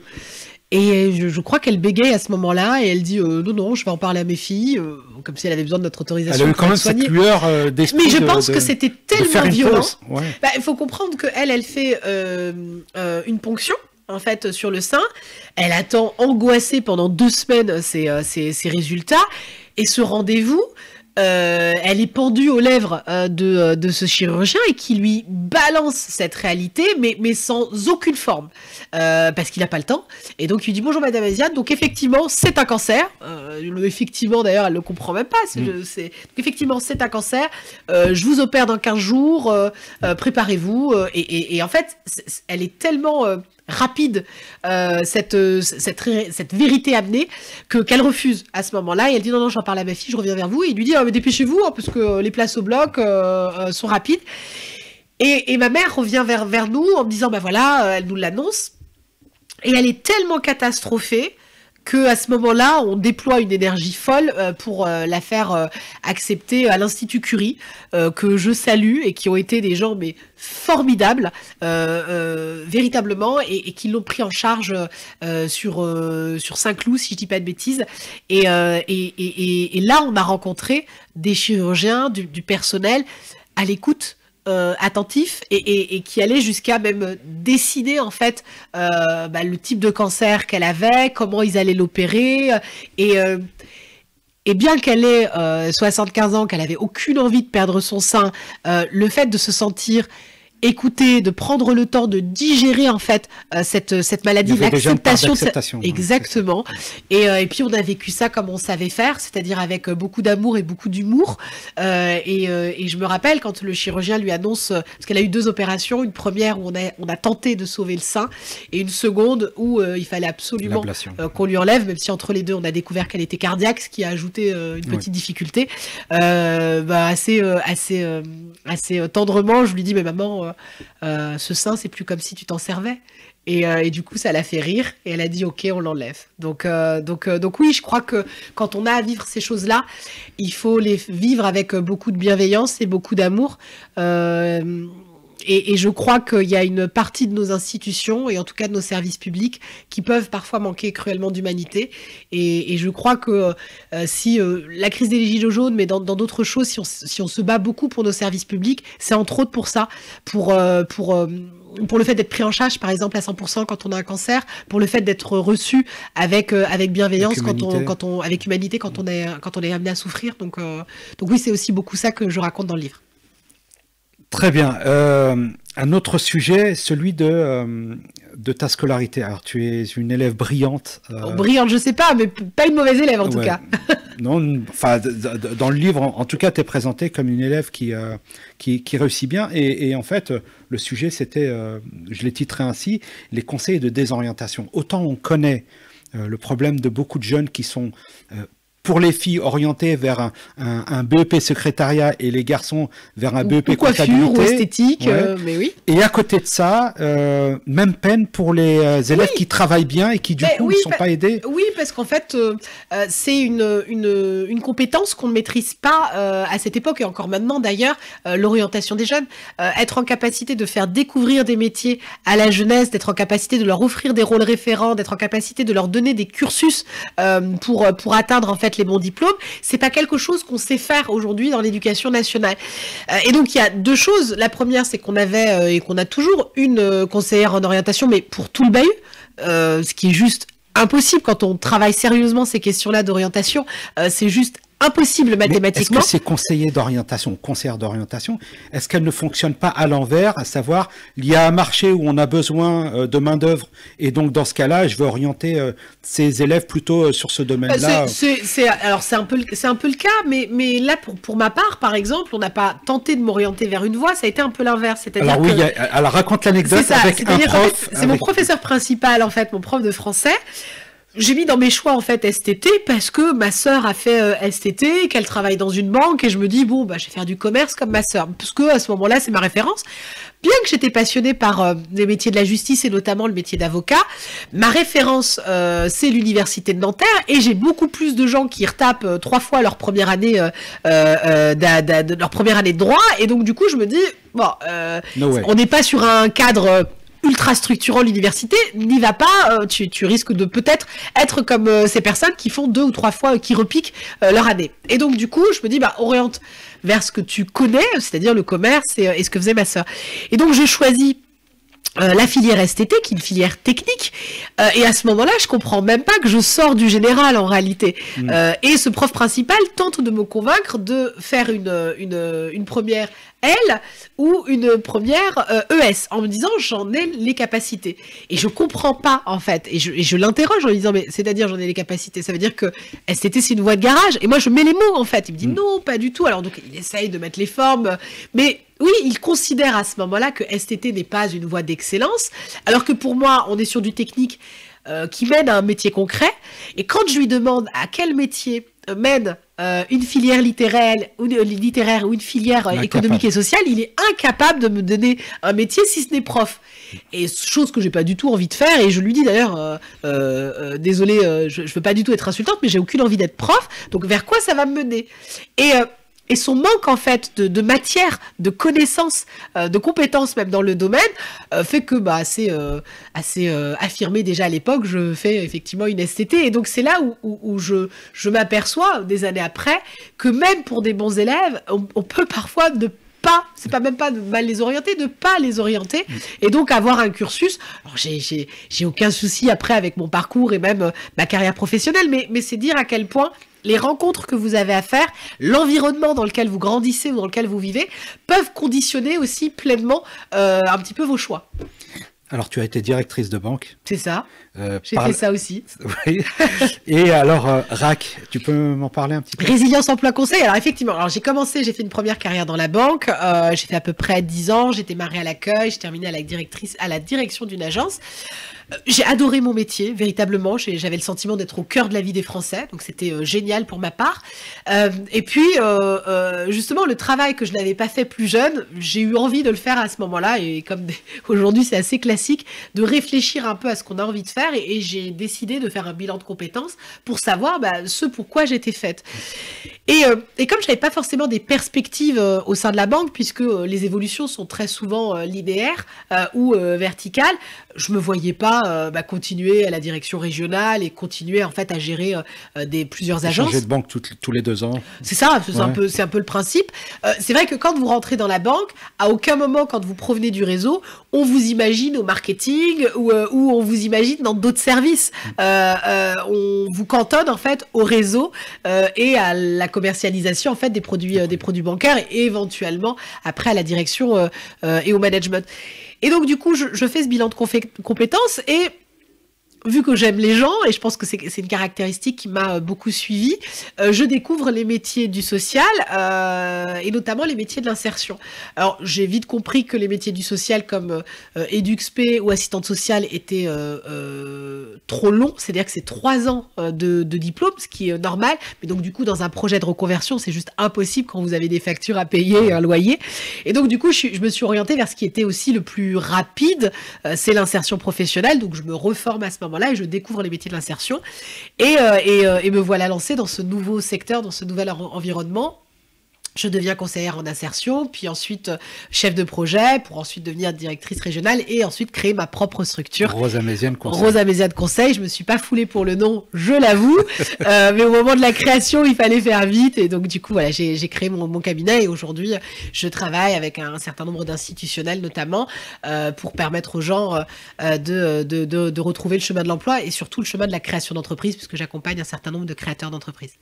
Et je crois qu'elle bégaye à ce moment-là, et elle dit non, je vais en parler à mes filles, comme si elle avait besoin de notre autorisation. Elle a eu quand même cette lueur d'esprit. Mais je pense que c'était tellement violent. Ouais. Il faut comprendre qu'elle fait une ponction en fait, sur le sein. Elle attend angoissée pendant 2 semaines ses résultats. Et ce rendez-vous, elle est pendue aux lèvres de ce chirurgien et qui lui balance cette réalité, mais sans aucune forme, parce qu'il n'a pas le temps. Et donc, il lui dit « Bonjour, Madame Méziane, donc effectivement, c'est un cancer. » Effectivement, d'ailleurs, elle ne le comprend même pas. Donc, effectivement, c'est un cancer. Je vous opère dans 15 jours. Préparez-vous. Et en fait, elle est tellement... rapide, cette vérité amenée, qu'elle refuse à ce moment-là, et elle dit non, j'en parle à ma fille, je reviens vers vous, et il lui dit mais dépêchez-vous, hein, parce que les places au bloc sont rapides. Et ma mère revient vers nous en me disant voilà, elle nous l'annonce, et elle est tellement catastrophée qu'à ce moment-là, on déploie une énergie folle pour la faire accepter à l'Institut Curie, que je salue, et qui ont été des gens mais formidables, véritablement, et qui l'ont pris en charge sur Saint-Cloud, si je dis pas de bêtises. Et là, on a rencontré des chirurgiens, du personnel à l'écoute, attentif, et qui allait jusqu'à même décider en fait le type de cancer qu'elle avait, comment ils allaient l'opérer, et bien qu'elle ait 75 ans, qu'elle avait aucune envie de perdre son sein, le fait de se sentir écouter, de prendre le temps de digérer en fait cette maladie, l'acceptation, exactement. Et puis on a vécu ça comme on savait faire, c'est-à-dire avec beaucoup d'amour et beaucoup d'humour. Et je me rappelle quand le chirurgien lui annonce, parce qu'elle a eu 2 opérations, une première où on a tenté de sauver le sein, et une seconde où il fallait absolument qu'on lui enlève, même si entre les deux on a découvert qu'elle était cardiaque, ce qui a ajouté une petite difficulté. Assez tendrement, je lui dis mais maman, ce sein c'est plus comme si tu t'en servais, et du coup ça l'a fait rire, et elle a dit ok, on l'enlève. Donc oui, je crois que quand on a à vivre ces choses-là, il faut les vivre avec beaucoup de bienveillance et beaucoup d'amour, et je crois qu'il y a une partie de nos institutions, et en tout cas de nos services publics, qui peuvent parfois manquer cruellement d'humanité. Et je crois que si la crise des gilets jaunes, mais dans d'autres choses, si on se bat beaucoup pour nos services publics, c'est entre autres pour ça, pour le fait d'être pris en charge, par exemple, à 100% quand on a un cancer, pour le fait d'être reçu avec bienveillance, avec humanité quand on est amené à souffrir. Donc oui, c'est aussi beaucoup ça que je raconte dans le livre. Très bien. Un autre sujet, celui de ta scolarité. Alors, tu es une élève brillante. Brillante, je sais pas, mais pas une mauvaise élève en tout cas. Non, enfin, dans le livre, en tout cas, tu es présentée comme une élève qui réussit bien. Et en fait, le sujet, c'était, je l'ai titré ainsi, les conseils de désorientation. Autant on connaît le problème de beaucoup de jeunes qui sont... pour les filles orientées vers un BEP secrétariat et les garçons vers un BEP coiffure ou esthétique, mais oui. Et à côté de ça, même peine pour les élèves qui travaillent bien et qui du coup ne sont pas aidés. Oui, parce qu'en fait, c'est une compétence qu'on ne maîtrise pas à cette époque, et encore maintenant d'ailleurs, l'orientation des jeunes. Être en capacité de faire découvrir des métiers à la jeunesse, d'être en capacité de leur offrir des rôles référents, d'être en capacité de leur donner des cursus pour atteindre en fait les bons diplômes, c'est pas quelque chose qu'on sait faire aujourd'hui dans l'éducation nationale. Et donc il y a 2 choses. La première, c'est qu'on avait et qu'on a toujours une conseillère en orientation, mais pour tout le bahut, ce qui est juste impossible quand on travaille sérieusement ces questions-là d'orientation. C'est juste impossible mathématiquement. Est-ce que ces conseillers d'orientation, conseillères d'orientation, est-ce qu'elles ne fonctionnent pas à l'envers, à savoir, il y a un marché où on a besoin de main-d'œuvre, et donc dans ce cas-là, je veux orienter ces élèves plutôt sur ce domaine-là. Alors c'est un peu le cas, mais là pour ma part, par exemple, on n'a pas tenté de m'orienter vers une voie, ça a été un peu l'inverse. Alors oui, alors raconte l'anecdote avec un prof. C'est mon professeur principal en fait, mon prof de français. J'ai mis dans mes choix en fait STT parce que ma sœur a fait STT, qu'elle travaille dans une banque, et je me dis bon je vais faire du commerce comme ma sœur, parce que à ce moment-là c'est ma référence. Bien que j'étais passionnée par les métiers de la justice et notamment le métier d'avocat, ma référence c'est l'université de Nanterre, et j'ai beaucoup plus de gens qui retapent 3 fois leur première année de droit, et donc du coup je me dis on n'est pas sur un cadre ultra structurant l'université, n'y va pas, tu risques de peut-être être comme ces personnes qui font 2 ou 3 fois, qui repiquent leur année. Et donc du coup, je me dis, oriente vers ce que tu connais, c'est-à-dire le commerce et ce que faisait ma sœur. Et donc je choisis la filière STT, qui est une filière technique, et à ce moment-là, je comprends même pas que je sors du général en réalité. Et ce prof principal tente de me convaincre de faire une première L ou une première ES, en me disant j'en ai les capacités. Et je comprends pas en fait, et je l'interroge en lui disant mais c'est-à-dire j'en ai les capacités, ça veut dire que STT c'est une voie de garage, et moi je mets les mots en fait. Il me dit non, pas du tout. Alors donc il essaye de mettre les formes, mais oui, il considère à ce moment-là que STT n'est pas une voie d'excellence, alors que pour moi, on est sur du technique qui mène à un métier concret. Et quand je lui demande à quel métier mène une filière littéraire ou une filière économique et sociale, il est incapable de me donner un métier si ce n'est prof. Et chose que j'ai pas du tout envie de faire. Et je lui dis d'ailleurs, désolé, je veux pas du tout être insultante, mais j'ai aucune envie d'être prof. Donc vers quoi ça va me mener? Et son manque en fait de matière, de connaissances, de compétences même dans le domaine, fait que assez affirmé déjà à l'époque, je fais effectivement une STT. Et donc c'est là où je m'aperçois des années après que même pour des bons élèves, on peut parfois c'est pas même pas de mal les orienter, de pas les orienter, et donc avoir un cursus. Alors j'ai aucun souci après avec mon parcours et même ma carrière professionnelle, mais c'est dire à quel point les rencontres que vous avez à faire, l'environnement dans lequel vous grandissez ou dans lequel vous vivez, peuvent conditionner aussi pleinement un petit peu vos choix. Alors, tu as été directrice de banque. C'est ça. J'ai fait ça aussi. Oui. Et alors, RAC, tu peux m'en parler un petit peu? Résilience Emploi Conseil. Alors, effectivement, j'ai fait une première carrière dans la banque. J'ai fait à peu près 10 ans. J'étais mariée à l'accueil. J'ai terminé à la direction d'une agence. J'ai adoré mon métier, véritablement. J'avais le sentiment d'être au cœur de la vie des Français, donc c'était génial pour ma part. Et puis, justement, le travail que je n'avais pas fait plus jeune, j'ai eu envie de le faire à ce moment-là. Et comme aujourd'hui, c'est assez classique, de réfléchir un peu à ce qu'on a envie de faire. Et j'ai décidé de faire un bilan de compétences pour savoir ce pourquoi j'étais faite. Et comme je n'avais pas forcément des perspectives au sein de la banque, puisque les évolutions sont très souvent linéaires ou verticales, je me voyais pas continuer à la direction régionale et continuer en fait à gérer plusieurs agences. Changer de banque tous les 2 ans. C'est ça, c'est un peu le principe. C'est vrai que quand vous rentrez dans la banque, à aucun moment quand vous provenez du réseau, on vous imagine au marketing ou on vous imagine dans d'autres services. On vous cantonne en fait au réseau et à la commercialisation en fait des produits bancaires et éventuellement après à la direction et au management. Et donc, du coup, je fais ce bilan de compétences et vu que j'aime les gens, et je pense que c'est une caractéristique qui m'a beaucoup suivie, je découvre les métiers du social et notamment les métiers de l'insertion. Alors, j'ai vite compris que les métiers du social comme EduxP ou assistante sociale étaient trop longs, c'est-à-dire que c'est 3 ans de diplôme, ce qui est normal, mais donc du coup, dans un projet de reconversion, c'est juste impossible quand vous avez des factures à payer et un loyer. Et donc, du coup, je me suis orientée vers ce qui était aussi le plus rapide, c'est l'insertion professionnelle, donc je me reforme à ce moment-là et je découvre les métiers de l'insertion et me voilà lancée dans ce nouveau secteur, dans ce nouvel environnement. Je deviens conseillère en insertion, puis ensuite chef de projet, pour ensuite devenir directrice régionale et ensuite créer ma propre structure. Rosa Méziane Conseil. Rosa Méziane Conseil. Je me suis pas foulée pour le nom, je l'avoue, mais au moment de la création, il fallait faire vite et donc du coup voilà, j'ai créé mon cabinet et aujourd'hui je travaille avec un certain nombre d'institutionnels notamment pour permettre aux gens de retrouver le chemin de l'emploi et surtout le chemin de la création d'entreprise puisque j'accompagne un certain nombre de créateurs d'entreprises.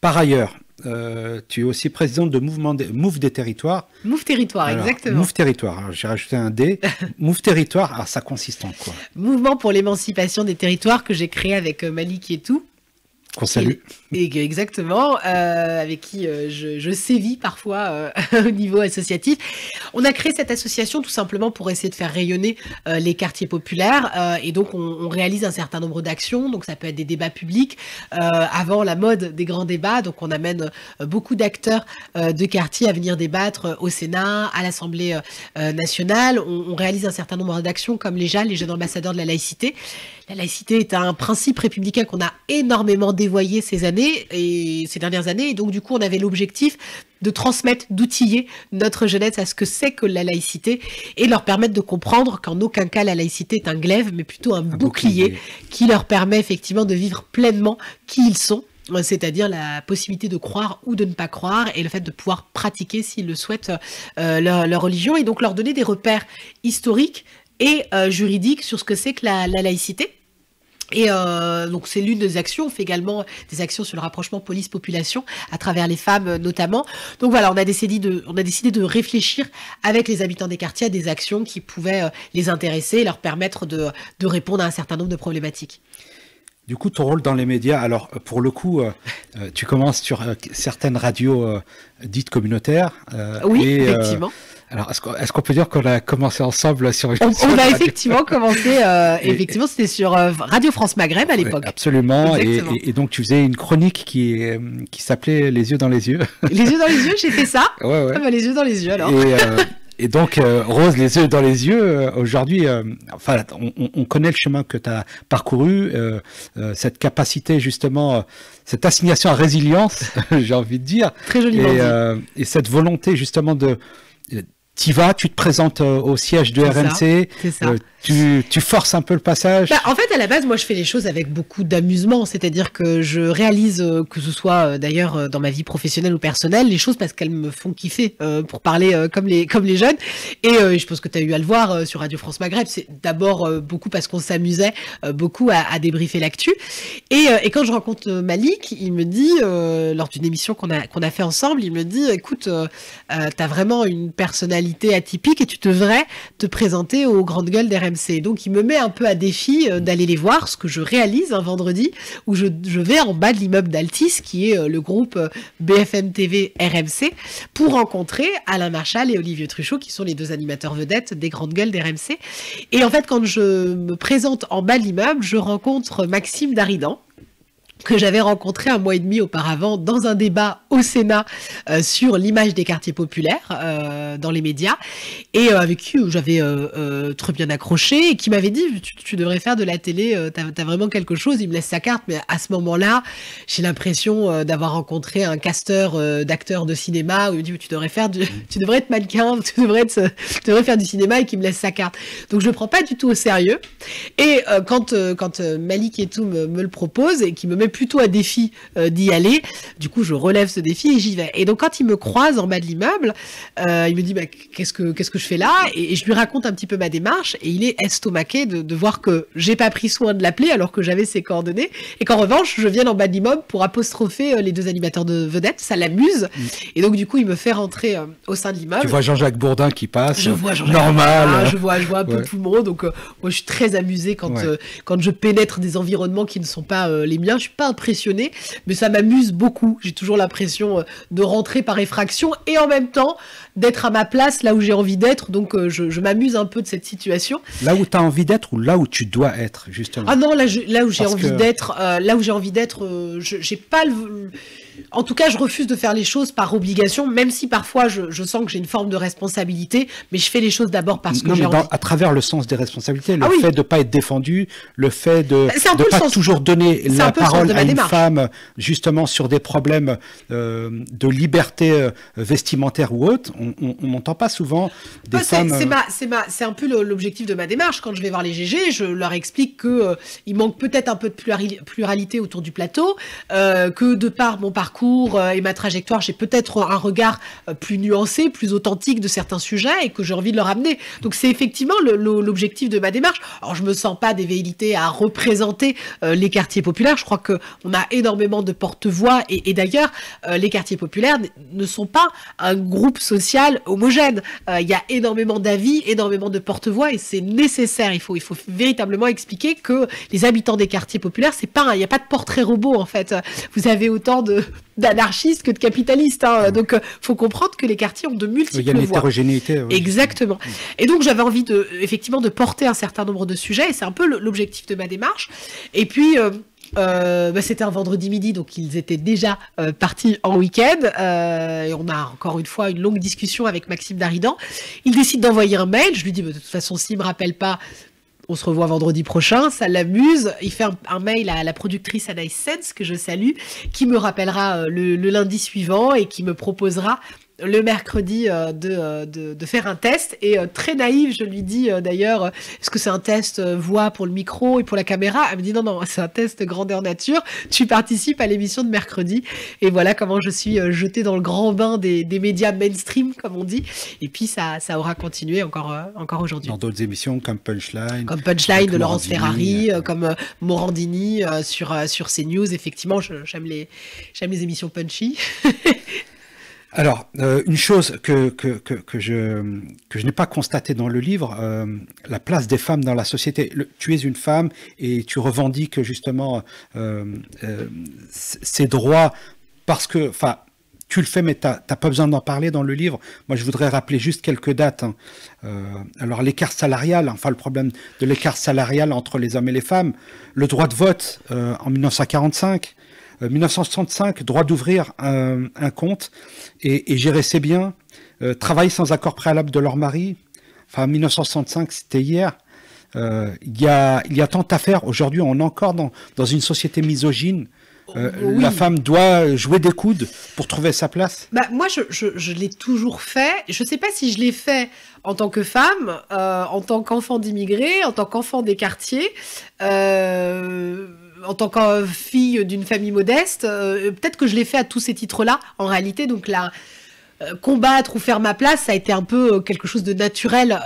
Par ailleurs, tu es aussi présidente de Move des Territoires. Move Territoire, alors, exactement. Move Territoire, alors j'ai rajouté un D. Move Territoire, alors ça consiste en quoi? Mouvement pour l'émancipation des territoires que j'ai créé avec Malik et tout. Qu'on salue. Exactement, avec qui je sévis parfois au niveau associatif. On a créé cette association tout simplement pour essayer de faire rayonner les quartiers populaires et donc on réalise un certain nombre d'actions, donc ça peut être des débats publics avant la mode des grands débats, donc on amène beaucoup d'acteurs de quartier à venir débattre au Sénat, à l'Assemblée nationale. On réalise un certain nombre d'actions comme les JAL, les Jeunes Ambassadeurs de la Laïcité. La laïcité est un principe républicain qu'on a énormément dévoyé ces dernières années. Et donc, du coup, on avait l'objectif de transmettre, d'outiller notre jeunesse à ce que c'est que la laïcité et leur permettre de comprendre qu'en aucun cas la laïcité est un glaive, mais plutôt un bouclier qui leur permet effectivement de vivre pleinement qui ils sont. C'est-à-dire la possibilité de croire ou de ne pas croire et le fait de pouvoir pratiquer s'ils le souhaitent leur religion et donc leur donner des repères historiques et juridique sur ce que c'est que la laïcité. Et donc c'est l'une des actions. On fait également des actions sur le rapprochement police-population à travers les femmes notamment. Donc voilà, on a décidé de réfléchir avec les habitants des quartiers à des actions qui pouvaient les intéresser et leur permettre de répondre à un certain nombre de problématiques. Du coup, ton rôle dans les médias, alors pour le coup, tu commences sur certaines radios dites communautaires. Oui, effectivement. Alors, est-ce qu'on peut dire qu'on a commencé ensemble sur une On a effectivement commencé, effectivement, c'était sur Radio France Maghreb à l'époque. Absolument, et donc tu faisais une chronique qui s'appelait Les yeux dans les yeux. Les yeux dans les yeux, j'ai fait ça. Ouais. Ah bah, les yeux dans les yeux alors. Et donc, Rose, les yeux dans les yeux, aujourd'hui, enfin, on connaît le chemin que tu as parcouru, cette capacité justement, cette assignation à résilience, j'ai envie de dire. Très joliment dit. Et cette volonté justement de... T'y vas, tu te présentes au siège de RMC, c'est ça. Tu forces un peu le passage. En fait, à la base, moi, je fais les choses avec beaucoup d'amusement. C'est-à-dire que je réalise, que ce soit d'ailleurs dans ma vie professionnelle ou personnelle, les choses parce qu'elles me font kiffer, pour parler comme les jeunes. Et je pense que tu as eu à le voir sur Radio France Maghreb. C'est d'abord beaucoup parce qu'on s'amusait beaucoup à débriefer l'actu. Et quand je rencontre Malik, il me dit, lors d'une émission qu'on a fait ensemble, il me dit, écoute, tu as vraiment une personnalité atypique et tu devrais te présenter aux grandes gueules d'RMC. Donc il me met un peu à défi d'aller les voir, ce que je réalise un vendredi où je vais en bas de l'immeuble d'Altis, qui est le groupe BFM TV RMC, pour rencontrer Alain Marchal et Olivier Truchot, qui sont les deux animateurs vedettes des grandes gueules d'RMC. Et en fait, quand je me présente en bas de l'immeuble, je rencontre Maxime Daridan, que j'avais rencontré 1 mois et demi auparavant dans un débat au Sénat sur l'image des quartiers populaires dans les médias, et avec qui j'avais très bien accroché, et qui m'avait dit tu devrais faire de la télé, t'as vraiment quelque chose. Il me laisse sa carte, mais à ce moment-là, j'ai l'impression d'avoir rencontré un casteur d'acteurs de cinéma, où il me dit tu devrais être mannequin, tu devrais faire du cinéma, et qui me laisse sa carte. Donc je le prends pas du tout au sérieux. Et quand Malik et tout me le propose, et qui me met plutôt à défi d'y aller, du coup je relève ce défi et j'y vais. Et donc quand il me croise en bas de l'immeuble, il me dit qu'est-ce que je fais là, et je lui raconte un petit peu ma démarche, et il est estomaqué de voir que j'ai pas pris soin de l'appeler alors que j'avais ses coordonnées, et qu'en revanche je viens en bas de l'immeuble pour apostropher les deux animateurs de vedettes. Ça l'amuse, et donc du coup il me fait rentrer au sein de l'immeuble. Tu vois Jean-Jacques Bourdin qui passe, je vois normal. Je vois un peu tout le monde, donc moi je suis très amusée quand je pénètre des environnements qui ne sont pas les miens. Je suis pas impressionnée, mais ça m'amuse beaucoup. J'ai toujours l'impression de rentrer par effraction et en même temps d'être à ma place là où j'ai envie d'être, donc je m'amuse un peu de cette situation. Là où tu as envie d'être ou là où tu dois être, justement? Ah non, là où j'ai envie d'être, j'ai pas en tout cas, je refuse de faire les choses par obligation, même si parfois je sens que j'ai une forme de responsabilité, mais je fais les choses d'abord parce que j'ai envie. À travers le sens des responsabilités, le fait de ne pas être défendu, le fait de ne pas toujours donner la parole à une femme, justement, sur des problèmes de liberté vestimentaire ou autre, on n'entend pas souvent des femmes... C'est un peu l'objectif de ma démarche. Quand je vais voir les GG, je leur explique qu'il manque peut-être un peu de pluralité autour du plateau, que de par mon parcours et ma trajectoire, j'ai peut-être un regard plus nuancé, plus authentique de certains sujets, et que j'ai envie de leur amener. Donc c'est effectivement l'objectif de ma démarche. Alors je me sens pas des velléités à représenter les quartiers populaires. Je crois qu'on a énormément de porte-voix, et d'ailleurs les quartiers populaires ne sont pas un groupe social homogène. Il y a énormément d'avis, énormément de porte-voix, et c'est nécessaire. Il faut véritablement expliquer que les habitants des quartiers populaires, il n'y a pas de portrait robot en fait. Vous avez autant d'anarchistes que de capitalistes, hein. Donc faut comprendre que les quartiers ont de multiples voix. Il y a une hétérogénéité. Oui. Exactement. Et donc j'avais envie effectivement de porter un certain nombre de sujets, et c'est un peu l'objectif de ma démarche. Et puis c'était un vendredi midi, donc ils étaient déjà partis en week-end, et on a encore une fois une longue discussion avec Maxime Daridan. Il décide d'envoyer un mail. Je lui dis de toute façon, s'il me rappelle pas, on se revoit vendredi prochain. Ça l'amuse. Il fait un mail à la productrice Anaïs Sens, que je salue, qui me rappellera le lundi suivant et qui me proposera le mercredi de faire un test. Et très naïve, je lui dis d'ailleurs, est-ce que c'est un test voix pour le micro et pour la caméra? Elle me dit non, c'est un test grandeur nature. Tu participes à l'émission de mercredi. Et voilà comment je suis jetée dans le grand bain des médias mainstream, comme on dit. Et puis ça aura continué encore aujourd'hui. Dans d'autres émissions comme Punchline. Comme Punchline de Laurence Ferrari, comme Morandini sur CNews. Effectivement, j'aime les émissions punchy. Alors, une chose que je n'ai pas constatée dans le livre, la place des femmes dans la société. Tu es une femme et tu revendiques justement ces droits parce que, enfin, tu le fais, mais tu n'as pas besoin d'en parler dans le livre. Moi, je voudrais rappeler juste quelques dates. Alors, l'écart salarial, enfin, le problème de l'écart salarial entre les hommes et les femmes, le droit de vote en 1945. 1965, droit d'ouvrir un compte et gérer ses biens, travailler sans accord préalable de leur mari. Enfin, 1965, c'était hier. Il y a tant à faire. Aujourd'hui, on est encore dans une société misogyne. Oui. La femme doit jouer des coudes pour trouver sa place. Bah, moi, je l'ai toujours fait. Je ne sais pas si je l'ai fait en tant que femme, en tant qu'enfant d'immigrés, en tant qu'enfant des quartiers. En tant que fille d'une famille modeste, peut-être que je l'ai fait à tous ces titres-là, en réalité. Donc là, combattre ou faire ma place, ça a été un peu quelque chose de naturel,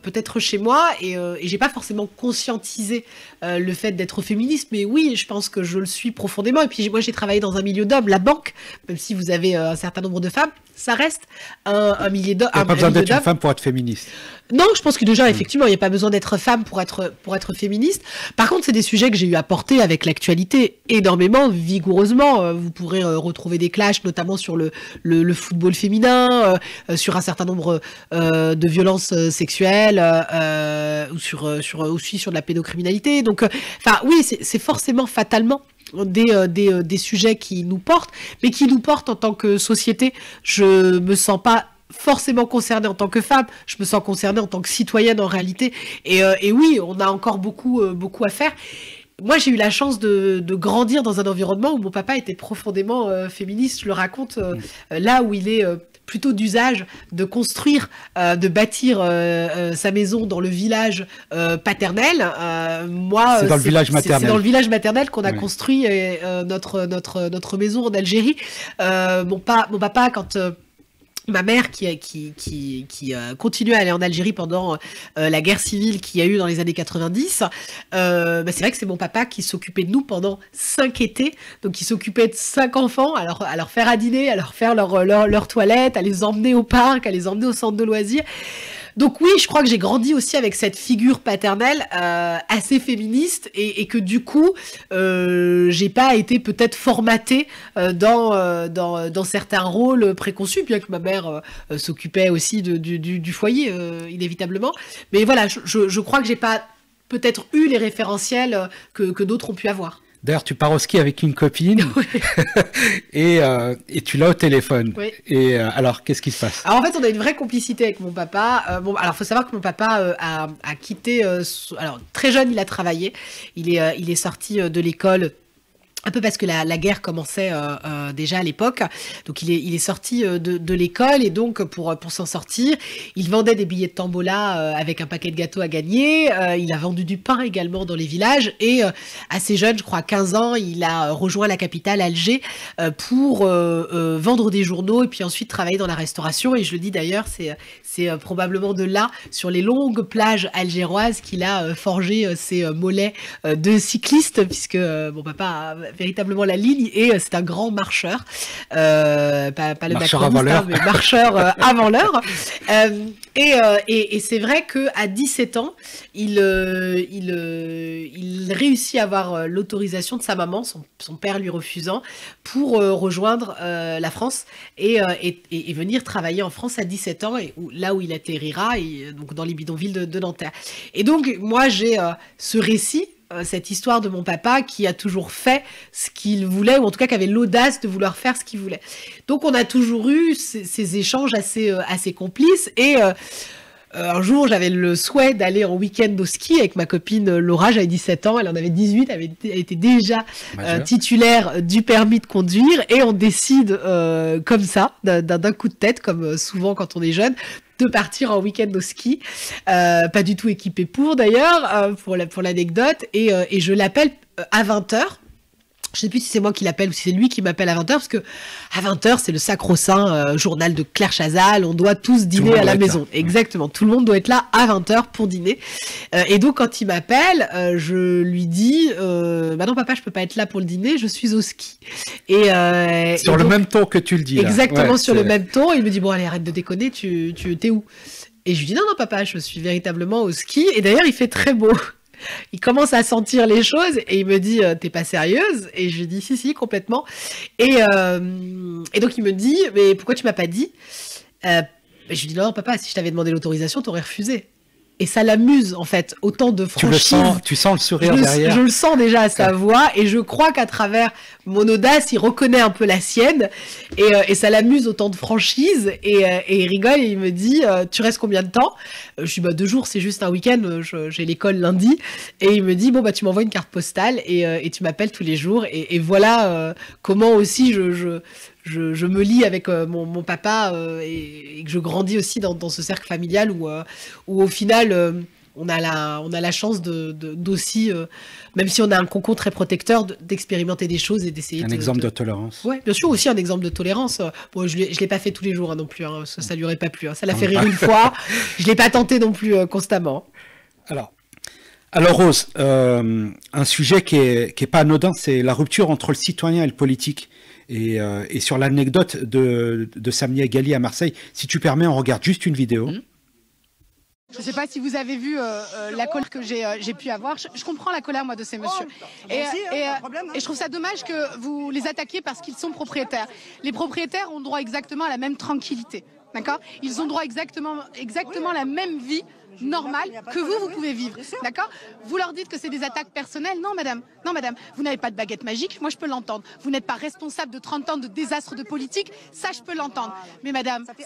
peut-être chez moi, et j'ai pas forcément conscientisé le fait d'être féministe, mais oui, je pense que je le suis profondément. Et puis moi, j'ai travaillé dans un milieu d'hommes, la banque, même si vous avez un certain nombre de femmes, ça reste un milieu d'hommes. Il n'y a pas besoin d'être une femme pour être féministe. Non, je pense que déjà, effectivement, il n'y a pas besoin d'être femme pour être féministe. Par contre, c'est des sujets que j'ai eu à porter avec l'actualité énormément, vigoureusement. Vous pourrez retrouver des clashs, notamment sur le football féminin, sur un certain nombre de violences sexuelles, ou aussi sur de la pédocriminalité. Donc, oui, c'est forcément fatalement des sujets qui nous portent, mais qui nous portent en tant que société. Je me sens pas forcément concernée en tant que femme, je me sens concernée en tant que citoyenne en réalité. Et oui, on a encore beaucoup à faire. Moi, j'ai eu la chance de grandir dans un environnement où mon papa était profondément féministe. Je le raconte là où il est plutôt d'usage de construire, de bâtir sa maison dans le village paternel. Moi, c'est dans le village maternel. C'est dans le village maternel qu'on a construit notre maison en Algérie. Mon papa, quand ma mère qui a continué à aller en Algérie pendant la guerre civile qu'il y a eu dans les années 90, c'est vrai que c'est mon papa qui s'occupait de nous pendant 5 étés, donc il s'occupait de 5 enfants, à leur faire à dîner, à leur faire leur toilette, à les emmener au parc, à les emmener au centre de loisirs. Donc oui, je crois que j'ai grandi aussi avec cette figure paternelle assez féministe et que du coup, j'ai pas été peut-être formatée dans certains rôles préconçus, bien que ma mère s'occupait aussi du foyer, inévitablement. Mais voilà, je crois que j'ai pas peut-être eu les référentiels que d'autres ont pu avoir. D'ailleurs, tu pars au ski avec une copine et tu l'as au téléphone. Oui. Et alors, qu'est-ce qui se passe? Alors, en fait, on a une vraie complicité avec mon papa. Alors, faut savoir que mon papa a quitté... alors, très jeune, il a travaillé. Il est sorti de l'école... Un peu parce que la guerre commençait déjà à l'époque, donc il est sorti de l'école et donc pour s'en sortir, il vendait des billets de tombola avec un paquet de gâteaux à gagner. Il a vendu du pain également dans les villages et assez jeune, je crois à 15 ans, il a rejoint la capitale Alger pour vendre des journaux et puis ensuite travailler dans la restauration. Et je le dis d'ailleurs, c'est probablement de là, sur les longues plages algéroises, qu'il a forgé ses mollets de cycliste, puisque mon papa a véritablement la ligne et c'est un grand marcheur, pas le marcheur avant l'heure, mais marcheur avant l'heure. Et c'est vrai que à 17 ans, il réussit à avoir l'autorisation de sa maman, son père lui refusant, pour rejoindre la France et venir travailler en France à 17 ans, et là où il atterrira, donc dans les bidonvilles de Nanterre. Et donc moi j'ai ce récit, cette histoire de mon papa qui a toujours fait ce qu'il voulait, ou en tout cas qui avait l'audace de vouloir faire ce qu'il voulait. Donc on a toujours eu ces échanges assez complices, et un jour, j'avais le souhait d'aller en week-end au ski avec ma copine Laura, j'avais 17 ans, elle en avait 18, elle était déjà titulaire du permis de conduire, et on décide comme ça, d'un coup de tête, comme souvent quand on est jeune, de partir en week-end au ski, pas du tout équipé pour d'ailleurs, pour l'anecdote, et je l'appelle à 20h. Je sais plus si c'est moi qui l'appelle ou si c'est lui qui m'appelle à 20h, parce que à 20h, c'est le sacro-saint journal de Claire Chazal, on doit tous dîner à la maison. Exactement, tout le monde doit être là à 20h pour dîner. Et donc, quand il m'appelle, je lui dis, bah non papa, je peux pas être là pour le dîner, je suis au ski. Sur le même ton que tu le dis. Exactement, sur le même ton. Il me dit, bon allez, arrête de déconner, t'es où? Et je lui dis, non papa, je suis véritablement au ski. Et d'ailleurs, il fait très beau. Il commence à sentir les choses et il me dit t'es pas sérieuse? Et je lui dis si complètement. Et donc il me dit mais pourquoi tu m'as pas dit? Je lui dis non papa, si je t'avais demandé l'autorisation t'aurais refusé. Et ça l'amuse en fait, autant de franchise. Tu sens le sourire derrière. Je le sens déjà à sa voix, et je crois qu'à travers mon audace, il reconnaît un peu la sienne, et ça l'amuse autant de franchise, et il rigole et il me dit tu restes combien de temps? Je dis bah 2 jours, c'est juste un week-end, j'ai l'école lundi, et il me dit bon bah tu m'envoies une carte postale et tu m'appelles tous les jours, et voilà comment aussi je me lie avec mon papa, et que je grandis aussi dans ce cercle familial où au final on a la chance d'aussi, même si on a un cocon très protecteur, d'expérimenter des choses et d'essayer un exemple de tolérance. Oui, bien sûr, aussi un exemple de tolérance. Bon, je l'ai pas fait tous les jours non plus, ça lui aurait pas plu. Ça l'a fait rire une fois, je l'ai pas tenté non plus constamment. Alors Rose, un sujet qui est pas anodin, c'est la rupture entre le citoyen et le politique. Et sur l'anecdote de Samia Ghali à Marseille, si tu permets, on regarde juste une vidéo. Je ne sais pas si vous avez vu la colère que j'ai pu avoir. Je comprends la colère, moi, de ces messieurs. Et je trouve ça dommage que vous les attaquiez parce qu'ils sont propriétaires. Les propriétaires ont droit exactement à la même tranquillité. D'accord? Ils ont droit exactement la même vie normale que vous pouvez vivre. D'accord? Vous leur dites que c'est des attaques personnelles. Non, madame. Non, madame. Vous n'avez pas de baguette magique. Moi, je peux l'entendre. Vous n'êtes pas responsable de 30 ans de désastre de politique. Ça, je peux l'entendre. Mais madame, ça fait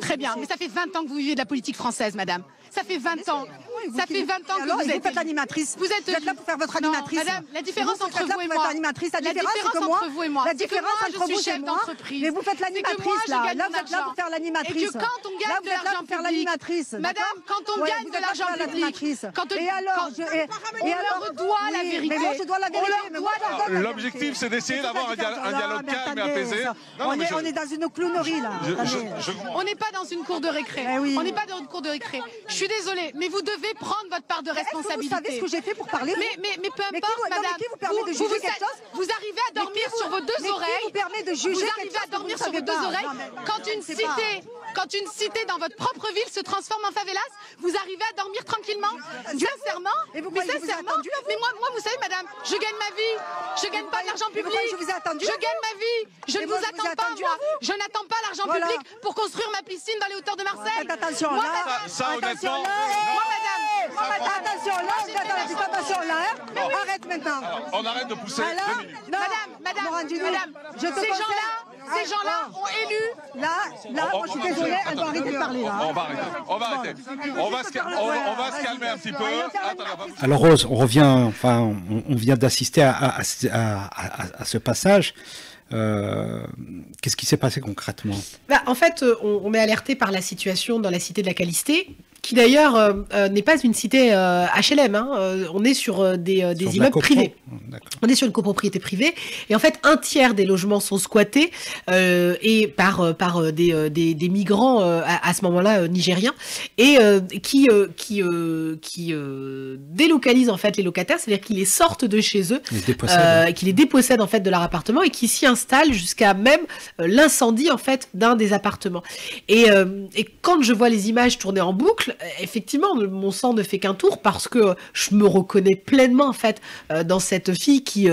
très bien. Mais ça fait 20 ans que vous vivez de la politique française, madame. Ça fait 20 ans. Ça fait 20 ans que vous êtes l'animatrice. Vous êtes là pour faire votre animatrice. Madame, la différence entre vous et moi. La différence entre vous et moi. La différence entre vous et moi. Mais vous faites l'animatrice là. Là, vous êtes là pour faire l'animatrice. Et que quand on gagne de l'argent public, madame, quand on gagne de l'argent public, quand on leur doit la vérité. L'objectif, c'est d'essayer d'avoir un dialogue calme et apaisé. On est dans une clownerie là. On n'est pas dans une cour de récré. On n'est pas dans une cour de récré. Je suis désolée, mais vous devez prendre votre part de responsabilité. Vous savez ce que j'ai fait pour parler? Mais peu importe, madame. Qui vous permet de juger quelque chose? Vous arrivez à dormir sur vos 2 oreilles. Qui vous permet de juger quelque chose? Vous arrivez à dormir sur vos 2 oreilles quand une cité dans votre propre ville se transforme en favelas. Vous arrivez à dormir tranquillement? Sincèrement? Mais sincèrement? Mais moi, vous savez, madame, je gagne ma vie. Je gagne pas de l'argent public. Je gagne ma vie. Je ne vous attends pas, moi. Je n'attends pas l'argent public pour construire ma piscine dans les hauteurs de Marseille. Attention, ça, honnêtement. Moi, madame. Attention, là. Arrête maintenant. On arrête de pousser. Madame, ces gens-là ont élu. Là, moi, je suis désolée, elles vont arrêter de parler, là. On va arrêter. On va se calmer un petit peu. Alors Rose, on vient d'assister à ce passage. Qu'est-ce qui s'est passé concrètement? En fait, on est alerté par la situation dans la cité de la Calisté, qui d'ailleurs n'est pas une cité HLM. On est sur des immeubles privés. On est sur une copropriété privée. Et en fait, 1/3 des logements sont squattés et par des migrants à ce moment-là nigériens, et qui délocalisent en fait les locataires, c'est-à-dire qu'ils les sortent de chez eux, qui les dépossèdent en fait de leur appartement, et qui s'y installent jusqu'à même l'incendie en fait d'un des appartements. Et quand je vois les images tourner en boucle, effectivement, mon sang ne fait qu'un tour, parce que je me reconnais pleinement en fait dans cette fille qui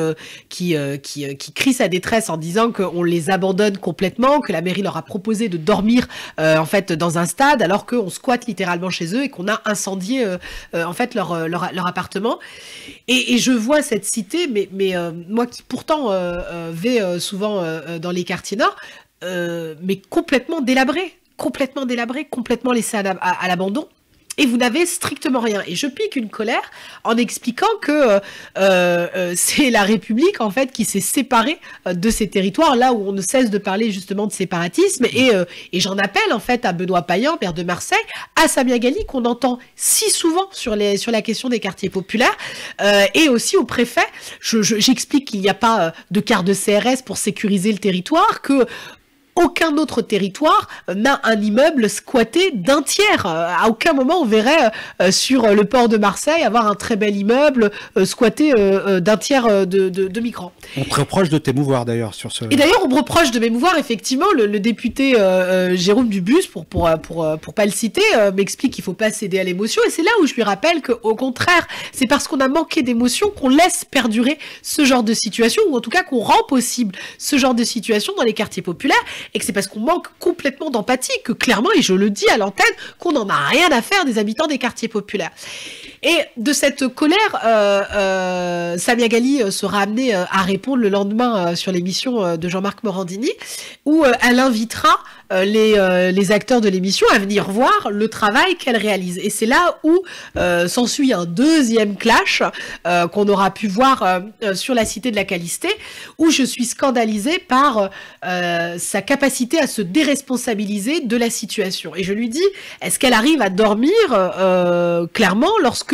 crie sa détresse en disant qu'on les abandonne complètement, que la mairie leur a proposé de dormir en fait dans un stade, alors qu'on squatte littéralement chez eux et qu'on a incendié en fait leur appartement. Et je vois cette cité, mais moi qui pourtant vais souvent dans les quartiers nord, mais complètement délabrée. complètement délabré, complètement laissé à l'abandon. Et vous n'avez strictement rien. Et je pique une colère en expliquant que c'est la République, en fait, qui s'est séparée de ces territoires, là où on ne cesse de parler justement de séparatisme. Et j'en appelle, en fait, à Benoît Payan, maire de Marseille, à Samia Ghali, qu'on entend si souvent sur la question des quartiers populaires, et aussi au préfet. J'explique qu'il n'y a pas de carte de CRS pour sécuriser le territoire, que aucun autre territoire n'a un immeuble squatté d'un tiers. À aucun moment on verrait sur le port de Marseille avoir un très bel immeuble squatté d'un tiers de migrants. On te reproche de t'émouvoir d'ailleurs sur ce... Et d'ailleurs on me reproche de m'émouvoir, effectivement. Le député Jérôme Dubus, pour pas le citer, m'explique qu'il faut pas céder à l'émotion. Et c'est là où je lui rappelle qu'au contraire, c'est parce qu'on a manqué d'émotion qu'on laisse perdurer ce genre de situation, ou en tout cas qu'on rend possible ce genre de situation dans les quartiers populaires. Et que c'est parce qu'on manque complètement d'empathie que clairement, et je le dis à l'antenne, qu'on n'en a rien à faire des habitants des quartiers populaires. Et de cette colère, Samia Ghali sera amenée à répondre le lendemain sur l'émission de Jean-Marc Morandini, où elle invitera les acteurs de l'émission à venir voir le travail qu'elle réalise. Et c'est là où s'ensuit un deuxième clash qu'on aura pu voir sur la cité de la Calistée, où je suis scandalisée par sa capacité à se déresponsabiliser de la situation. Et je lui dis, est-ce qu'elle arrive à dormir clairement lorsque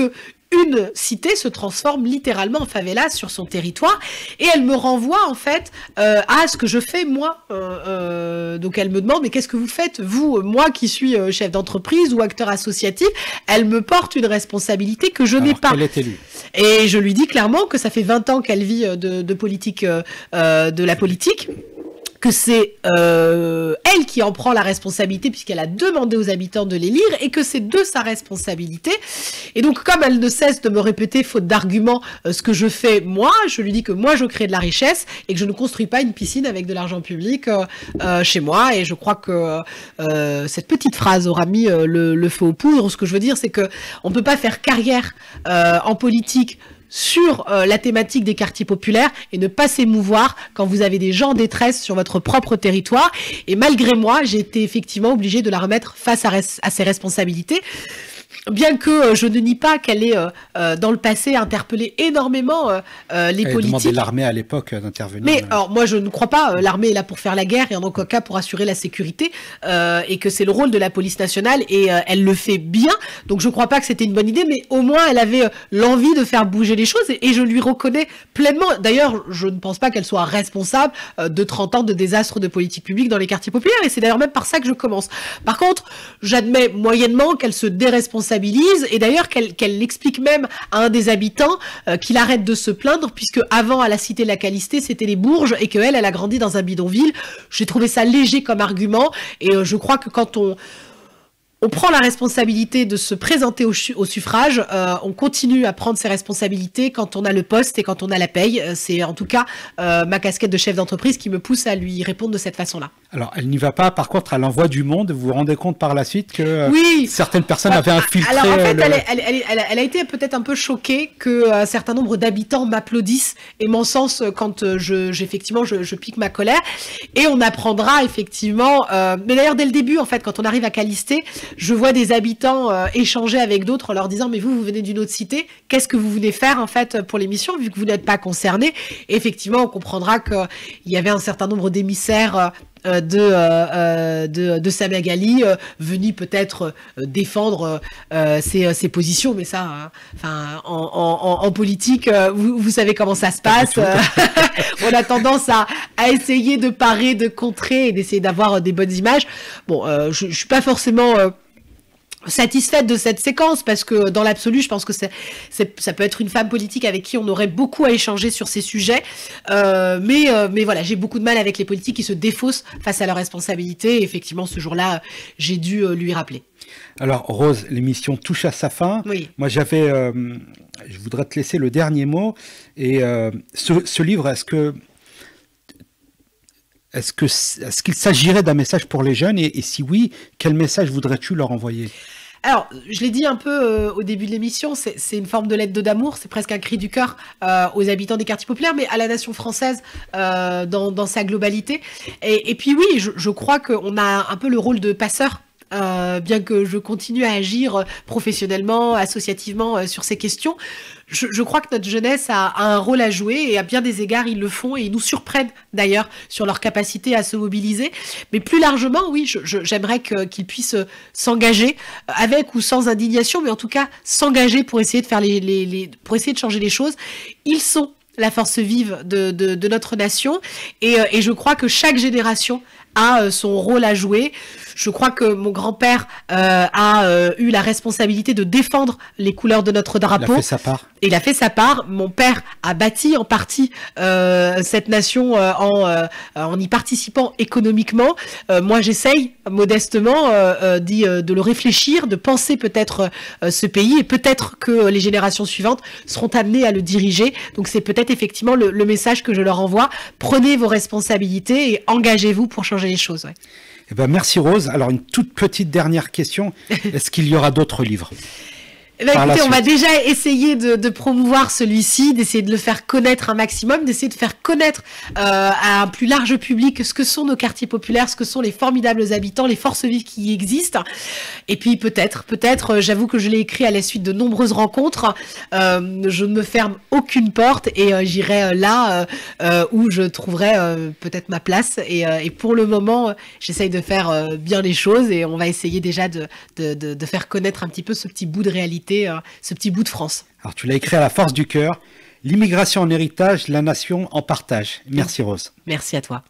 une cité se transforme littéralement en favela sur son territoire, et elle me renvoie en fait à ce que je fais moi. Donc elle me demande, mais qu'est-ce que vous faites vous, moi qui suis chef d'entreprise ou acteur associatif? Elle me porte une responsabilité que je n'ai pas. Elle est élue. Et je lui dis clairement que ça fait 20 ans qu'elle vit de politique, de la politique, que c'est elle qui en prend la responsabilité puisqu'elle a demandé aux habitants de l'élire, et que c'est de sa responsabilité. Et donc, comme elle ne cesse de me répéter, faute d'arguments, ce que je fais moi, je lui dis que moi je crée de la richesse et que je ne construis pas une piscine avec de l'argent public chez moi. Et je crois que cette petite phrase aura mis le feu aux poudres. Ce que je veux dire, c'est que on peut pas faire carrière en politique sur la thématique des quartiers populaires et ne pas s'émouvoir quand vous avez des gens en détresse sur votre propre territoire. Et malgré moi, j'ai été effectivement obligée de la remettre face à ses responsabilités. Bien que je ne nie pas qu'elle ait, dans le passé, interpellé énormément les politiques. Elle demandait l'armée à l'époque d'intervenir. Mais alors, moi, je ne crois pas. L'armée est là pour faire la guerre et en aucun cas pour assurer la sécurité, et que c'est le rôle de la police nationale, et elle le fait bien. Donc, je ne crois pas que c'était une bonne idée, mais au moins, elle avait l'envie de faire bouger les choses, et je lui reconnais pleinement. D'ailleurs, je ne pense pas qu'elle soit responsable de 30 ans de désastre de politique publique dans les quartiers populaires, et c'est d'ailleurs même par ça que je commence. Par contre, j'admets moyennement qu'elle se déresponsabilise, et d'ailleurs qu'elle explique même à un des habitants qu'il arrête de se plaindre, puisque avant, à la cité de la Calistée, c'était les Bourges, et qu'elle a grandi dans un bidonville. J'ai trouvé ça léger comme argument, et je crois que quand on prend la responsabilité de se présenter au suffrage, on continue à prendre ses responsabilités quand on a le poste et quand on a la paye. C'est en tout cas ma casquette de chef d'entreprise qui me pousse à lui répondre de cette façon-là. Alors, elle n'y va pas, par contre, elle envoie du monde. Vous vous rendez compte par la suite que oui, certaines personnes avaient infiltré... Alors, en fait, elle a été peut-être un peu choquée qu'un certain nombre d'habitants m'applaudissent et m'encensent quand effectivement, je pique ma colère. Et on apprendra, effectivement... mais d'ailleurs, dès le début, en fait, quand on arrive à Calistée, je vois des habitants échanger avec d'autres en leur disant « Mais vous venez d'une autre cité, qu'est-ce que vous venez faire, en fait, pour l'émission, vu que vous n'êtes pas concernés ?» Et effectivement, on comprendra qu'il y avait un certain nombre d'émissaires de Samia Ghali venus peut-être défendre ses positions, mais ça, en politique, vous savez comment ça se passe. On a tendance à essayer de parer, de contrer et d'essayer d'avoir des bonnes images. Bon, je suis pas forcément satisfaite de cette séquence, parce que dans l'absolu, je pense que ça peut être une femme politique avec qui on aurait beaucoup à échanger sur ces sujets, mais voilà, j'ai beaucoup de mal avec les politiques qui se défaussent face à leurs responsabilités, et effectivement, ce jour-là, j'ai dû lui rappeler. Alors, Rose, l'émission touche à sa fin. Oui. Moi, je voudrais te laisser le dernier mot, et ce livre, est-ce qu'il s'agirait d'un message pour les jeunes, et si oui, quel message voudrais-tu leur envoyer ? Alors, je l'ai dit un peu au début de l'émission, c'est une forme de lettre d'amour, c'est presque un cri du cœur aux habitants des quartiers populaires, mais à la nation française dans sa globalité. Et puis oui, je crois qu'on a un peu le rôle de passeur. Bien que je continue à agir professionnellement, associativement sur ces questions, je crois que notre jeunesse a un rôle à jouer et à bien des égards ils le font et ils nous surprennent d'ailleurs sur leur capacité à se mobiliser. Mais plus largement, oui, j'aimerais qu'ils puissent s'engager avec ou sans indignation, mais en tout cas s'engager pour essayer de faire pour essayer de changer les choses. Ils sont la force vive de notre nation et je crois que chaque génération a son rôle à jouer. Je crois que mon grand-père a eu la responsabilité de défendre les couleurs de notre drapeau. Il a fait sa part. Il a fait sa part. Mon père a bâti en partie cette nation en y participant économiquement. Moi, j'essaye modestement de le réfléchir, de penser peut-être ce pays et peut-être que les générations suivantes seront amenées à le diriger. Donc, c'est peut-être effectivement le message que je leur envoie. Prenez vos responsabilités et engagez-vous pour changer les choses. Ouais. Eh ben, merci Rose. Alors une toute petite dernière question. Est-ce qu'il y aura d'autres livres ? Écoutez, on va déjà essayer de promouvoir celui-ci, d'essayer de le faire connaître un maximum, d'essayer de faire connaître à un plus large public ce que sont nos quartiers populaires, ce que sont les formidables habitants, les forces vives qui y existent. Et puis peut-être, j'avoue que je l'ai écrit à la suite de nombreuses rencontres, je ne me ferme aucune porte et j'irai là où je trouverai peut-être ma place. Et pour le moment, j'essaye de faire bien les choses et on va essayer déjà de faire connaître un petit peu ce petit bout de réalité, ce petit bout de France. Alors tu l'as écrit à la force du cœur, l'immigration en héritage, la nation en partage. Merci Rose. Merci à toi.